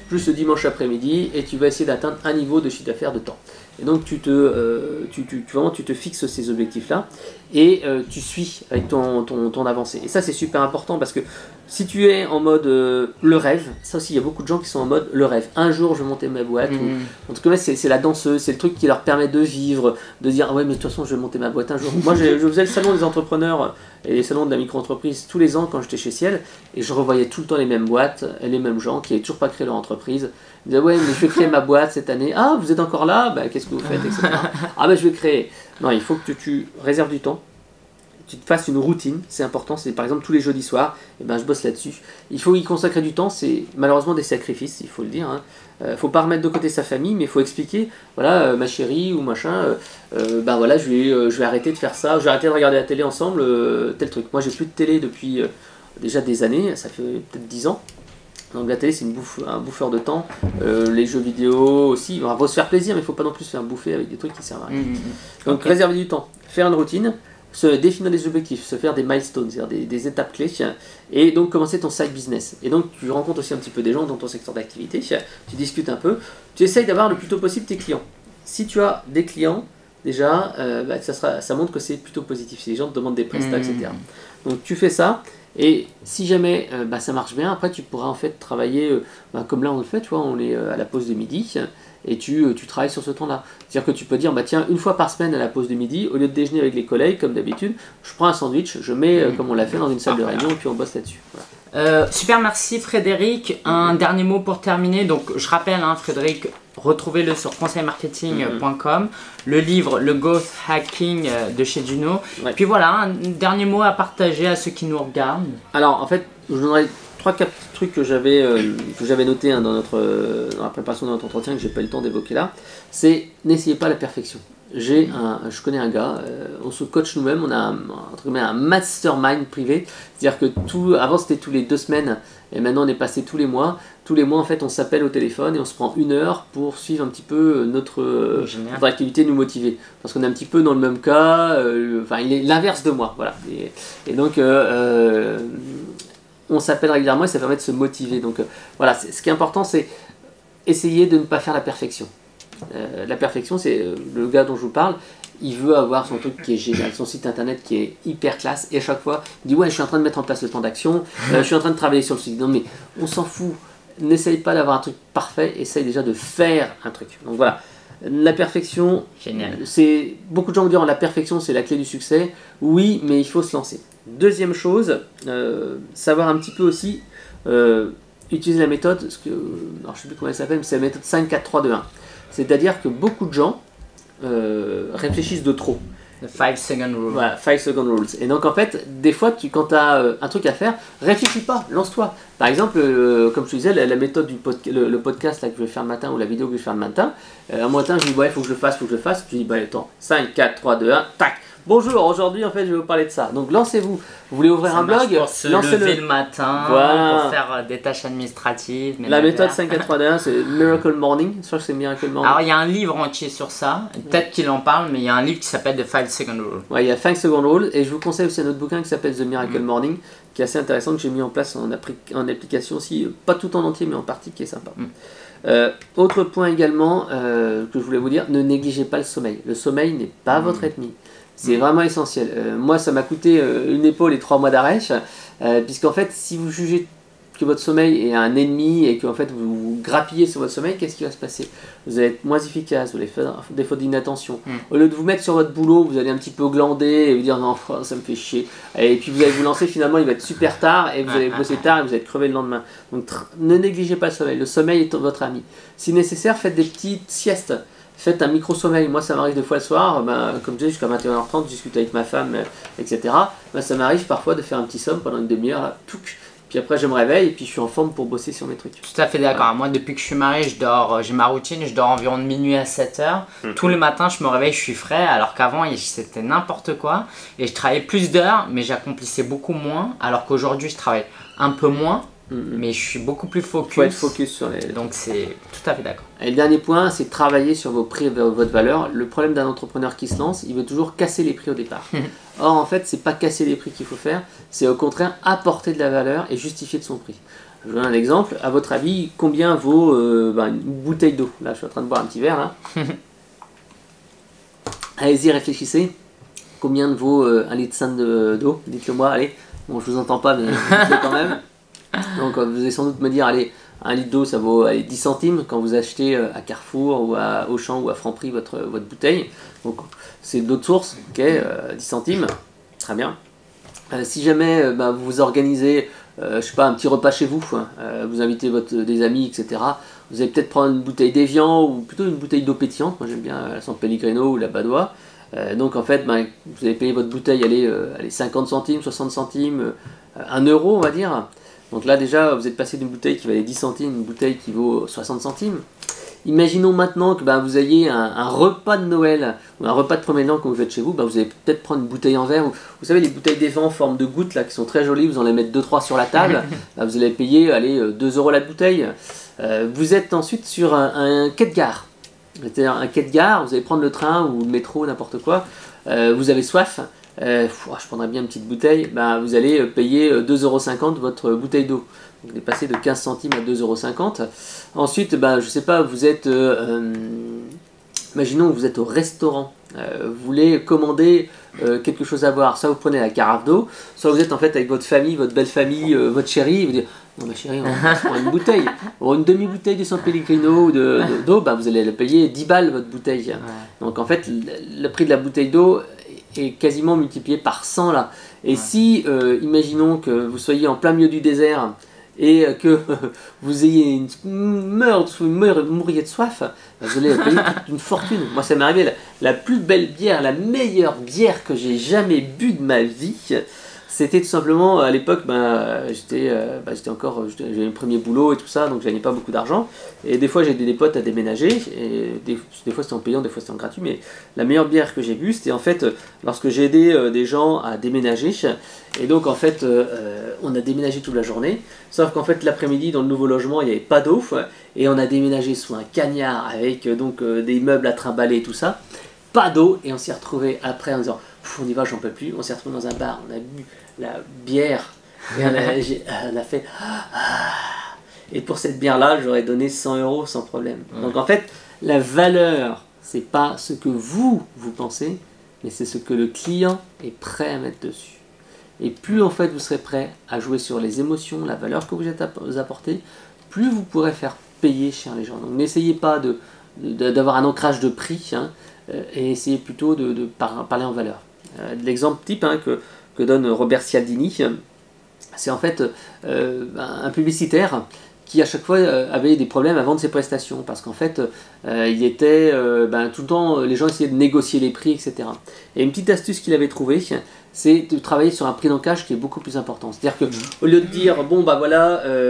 plus le dimanche après-midi. Et tu vas essayer d'atteindre un niveau de chiffre d'affaires de temps. Et donc, tu te fixes ces objectifs-là. Et tu suis avec ton avancée. Et ça, c'est super important parce que si tu es en mode le rêve, ça aussi, il y a beaucoup de gens qui sont en mode le rêve. Un jour, je vais monter ma boîte. Ou, en tout cas, c'est la danseuse, c'est le truc qui leur permet de vivre, de dire ah ouais, mais de toute façon, je vais monter ma boîte un jour. Moi, je faisais le salon des entrepreneurs et les salons de la micro-entreprise tous les ans quand j'étais chez Ciel. Et je revoyais tout le temps les mêmes boîtes, les mêmes gens qui n'avaient toujours pas créé leur entreprise. Ils disaient ouais, mais je vais créer ma boîte cette année. Ah, vous êtes encore là? Qu'est-ce que vous faites, etc. Ah, je vais créer. Non, il faut que tu réserves du temps. Tu te fasses une routine, c'est important, c'est par exemple tous les jeudis soirs, je bosse là-dessus. Il faut y consacrer du temps, c'est malheureusement des sacrifices, il faut le dire. Faut pas remettre de côté sa famille, mais il faut expliquer, voilà, ma chérie ou machin, voilà, je vais arrêter de faire ça, je vais arrêter de regarder la télé ensemble, tel truc. Moi j'ai plus de télé depuis déjà des années, ça fait peut-être 10 ans. Donc la télé c'est un bouffeur de temps, les jeux vidéo aussi, il faut se faire plaisir mais il ne faut pas non plus se faire bouffer avec des trucs qui servent à rien. Donc Ok. réserver du temps, faire une routine, se définir des objectifs, se faire des milestones, c'est-à-dire des étapes clés, et donc commencer ton side business. Et donc tu rencontres aussi un petit peu des gens dans ton secteur d'activité, tu discutes un peu, tu essayes d'avoir le plus tôt possible tes clients. Si tu as des clients, déjà, ça montre que c'est plutôt positif, si les gens te demandent des prestats, etc. Donc tu fais ça. Et si jamais ça marche bien, après tu pourras en fait travailler comme là on le fait, tu vois, on est à la pause de midi et tu travailles sur ce temps-là. C'est-à-dire que tu peux dire, bah tiens, une fois par semaine à la pause de midi, au lieu de déjeuner avec les collègues comme d'habitude, je prends un sandwich, je mets comme on l'a fait dans une salle de réunion et puis on bosse là-dessus. Voilà. Super, merci Frédéric. Un dernier mot pour terminer. Donc, je rappelle, hein, Frédéric, retrouvez-le sur conseilmarketing.com. Le livre, le Growth Hacking de chez Juno. Ouais. Puis voilà, un dernier mot à partager à ceux qui nous regardent. Alors en fait, je vous donnerai 3-4 trucs que j'avais notés hein, dans la préparation de notre entretien que j'ai pas eu le temps d'évoquer là. C'est n'essayez pas la perfection. Je connais un gars, on se coach nous-mêmes, on a un mastermind privé, c'est-à-dire que avant c'était tous les 2 semaines et maintenant on est passé tous les mois. Tous les mois en fait on s'appelle au téléphone et on se prend 1 heure pour suivre un petit peu notre activité, nous motiver. Parce qu'on est un petit peu dans le même cas, il est l'inverse de moi, voilà. Et donc on s'appelle régulièrement et ça permet de se motiver. Donc voilà, ce qui est important c'est essayer de ne pas faire la perfection. La perfection, c'est le gars dont je vous parle, il veut avoir son truc qui est génial, son site internet qui est hyper classe, et à chaque fois, il dit ouais, je suis en train de mettre en place le plan d'action, je suis en train de travailler sur le site. Non mais on s'en fout, n'essaye pas d'avoir un truc parfait, essaye déjà de faire un truc. Donc voilà, la perfection, c'est beaucoup de gens me diront la perfection c'est la clé du succès. Oui, mais il faut se lancer. Deuxième chose, savoir un petit peu aussi utiliser la méthode, alors je sais plus comment elle s'appelle, mais c'est la méthode 5, 4, 3, 2, 1. C'est-à-dire que beaucoup de gens réfléchissent de trop. The 5 second rule. Voilà, 5 second rules. Et donc en fait, des fois, quand tu as un truc à faire, réfléchis pas, lance-toi. Par exemple, comme je te disais, la méthode du le podcast là, que je vais faire le matin ou la vidéo que je vais faire le matin, un matin je dis ouais, il faut que je le fasse, je dis bah attends, 5, 4, 3, 2, 1, tac. Bonjour, aujourd'hui en fait je vais vous parler de ça. Donc lancez-vous. Vous voulez ouvrir un blog, pour se lever le matin, voilà. pour faire des tâches administratives. La méthode 5-4-3-2-1, c'est Miracle Morning. Je crois que c'est Miracle Morning. Alors il y a un livre entier sur ça. Peut-être qu'il en parle, mais il y a un livre qui s'appelle The 5 Second Rule. Ouais, il y a 5 Second Rule. Et je vous conseille aussi un autre bouquin qui s'appelle The Miracle Morning, qui est assez intéressant, que j'ai mis en place en application aussi, pas tout en entier, mais en partie, qui est sympa. Autre point également que je voulais vous dire, ne négligez pas le sommeil. Le sommeil n'est pas votre ennemi. C'est vraiment essentiel. Moi, ça m'a coûté une épaule et 3 mois d'arrêt, puisqu'en fait, si vous jugez que votre sommeil est un ennemi et que en fait, vous grappillez sur votre sommeil, qu'est-ce qui va se passer? Vous allez être moins efficace, vous allez faire des fautes d'inattention. Au lieu de vous mettre sur votre boulot, vous allez un petit peu glander et vous dire non, ça me fait chier. Et puis vous allez vous lancer, finalement, il va être super tard et vous allez bosser tard et vous allez être crevé le lendemain. Donc ne négligez pas le sommeil. Le sommeil est votre ami. Si nécessaire, faites des petites siestes. Faites un micro-sommeil. Moi, ça m'arrive 2 fois le soir, comme je dis, jusqu'à 21h30, je discute avec ma femme, etc. Ça m'arrive parfois de faire un petit somme pendant une demi-heure, puis après je me réveille et puis je suis en forme pour bosser sur mes trucs. Tout à fait d'accord. Moi, depuis que je suis marié, j'ai ma routine, je dors environ de minuit à 7h. Tous les matins, je me réveille, je suis frais, alors qu'avant, c'était n'importe quoi. Et je travaillais plus d'heures, mais j'accomplissais beaucoup moins, alors qu'aujourd'hui, je travaille un peu moins. Mais je suis beaucoup plus focus. Il faut être focus sur les... Donc c'est tout à fait d'accord. Et le dernier point, c'est travailler sur vos prix et votre valeur. Le problème d'un entrepreneur qui se lance, il veut toujours casser les prix au départ. Or en fait, c'est pas casser les prix qu'il faut faire, c'est au contraire apporter de la valeur et justifier de son prix. Je vous donne un exemple. À votre avis, combien vaut une bouteille d'eau? Là, je suis en train de boire un petit verre. Là. Allez-y, réfléchissez. Combien vaut 1,5 litre d'eau? Dites-le moi, allez. Bon, je vous entends pas, mais dites-le quand même. Donc vous allez sans doute me dire, allez, 1 litre d'eau ça vaut 10 centimes quand vous achetez à Carrefour ou à Auchan ou à Franprix votre bouteille. Donc c'est d'autres sources, ok, 10 centimes, très bien. Si jamais vous organisez, je sais pas, un petit repas chez vous, vous invitez des amis, etc. Vous allez peut-être prendre une bouteille d'Evian ou plutôt une bouteille d'eau pétillante. Moi j'aime bien la San Pellegrino ou la Badois. Donc en fait, vous allez payer votre bouteille, allez 50 centimes, 60 centimes, 1 euro on va dire. Donc là déjà, vous êtes passé d'une bouteille qui valait 10 centimes à une bouteille qui vaut 60 centimes. Imaginons maintenant que vous ayez un repas de Noël ou un repas de premier an que vous faites chez vous, vous allez peut-être prendre une bouteille en verre. Vous savez, les bouteilles d'Evian en forme de gouttes là, qui sont très jolies, vous en allez mettre 2-3 sur la table. Vous allez payer 2 € la bouteille. Vous êtes ensuite sur un quai de gare. C'est-à-dire un quai de gare, vous allez prendre le train ou le métro, n'importe quoi. Vous avez soif. Je prendrais bien une petite bouteille. Vous allez payer 2,50 € votre bouteille d'eau. Vous êtes passé de 15 centimes à 2,50 €. Ensuite, je sais pas, vous êtes, imaginons que vous êtes au restaurant, vous voulez commander quelque chose à boire, soit vous prenez la carafe d'eau, soit vous êtes en fait avec votre famille, votre belle famille, votre chérie, et vous dites non ma chérie, on va prendre une bouteille, une demi-bouteille de San Pellegrino d'eau, vous allez la payer 10 balles votre bouteille. Ouais. Donc en fait, le prix de la bouteille d'eau est quasiment multiplié par 100 là. Et si, imaginons que vous soyez en plein milieu du désert, et que vous ayez mouriez de soif, vous allez payer toute une fortune. Moi ça m'est arrivé, la plus belle bière, la meilleure bière que j'ai jamais bu de ma vie, c'était tout simplement à l'époque, j'avais mon premier boulot et tout ça, donc je gagnais pas beaucoup d'argent, et des fois j'ai aidé des potes à déménager, et des fois c'était en payant, des fois c'était en gratuit, mais la meilleure bière que j'ai bu, c'était en fait lorsque j'ai aidé des gens à déménager. Et donc en fait, on a déménagé toute la journée, sauf qu'en fait l'après-midi dans le nouveau logement il n'y avait pas d'eau, et on a déménagé sous un cagnard avec des meubles à trimballer et tout ça, pas d'eau, et on s'est retrouvé après en disant on y va, j'en peux plus, on s'est retrouvé dans un bar, on a bu la bière, et on a fait et pour cette bière là j'aurais donné 100 € sans problème. Donc en fait la valeur c'est pas ce que vous pensez, mais c'est ce que le client est prêt à mettre dessus. Et plus en fait vous serez prêt à jouer sur les émotions, la valeur que vous apportez, plus vous pourrez faire payer cher les gens. Donc n'essayez pas d'avoir un ancrage de prix, et essayez plutôt de parler en valeur. L'exemple type que donne Robert Cialdini, c'est en fait un publicitaire qui à chaque fois avait des problèmes à vendre ses prestations, parce qu'en fait il était tout le temps, les gens essayaient de négocier les prix, etc. Et une petite astuce qu'il avait trouvée, c'est de travailler sur un prix d'encage qui est beaucoup plus important. C'est-à-dire que au lieu de dire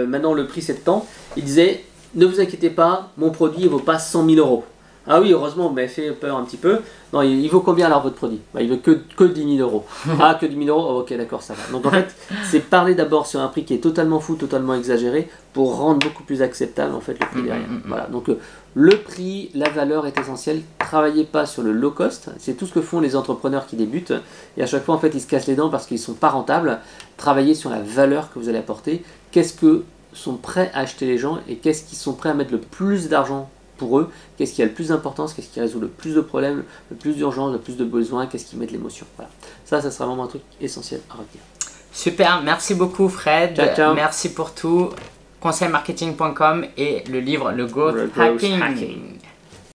maintenant le prix c'est de temps, il disait ne vous inquiétez pas, mon produit ne vaut pas 100 000 €. Ah oui, heureusement, vous m'avez fait peur un petit peu. Non, il vaut combien alors votre produit? Il vaut que 10 000 €. Ah, que 10 000 €? Oh, ok, d'accord, ça va. Donc en fait, c'est parler d'abord sur un prix qui est totalement fou, totalement exagéré, pour rendre beaucoup plus acceptable en fait le prix derrière. Voilà, donc le prix, la valeur est essentielle. Travaillez pas sur le low cost. C'est tout ce que font les entrepreneurs qui débutent. Et à chaque fois, en fait, ils se cassent les dents parce qu'ils ne sont pas rentables. Travaillez sur la valeur que vous allez apporter. Qu'est-ce que sont prêts à acheter les gens et qu'est-ce qu'ils sont prêts à mettre le plus d'argent pour eux, qu'est-ce qui a le plus d'importance, qu'est-ce qui résout le plus de problèmes, le plus d'urgence, le plus de besoins, qu'est-ce qui met de l'émotion. Voilà. Ça sera vraiment un truc essentiel à retenir. Super, merci beaucoup Fred. Ciao, ciao. Merci pour tout. Conseilmarketing.com et le livre Le Growth Hacking.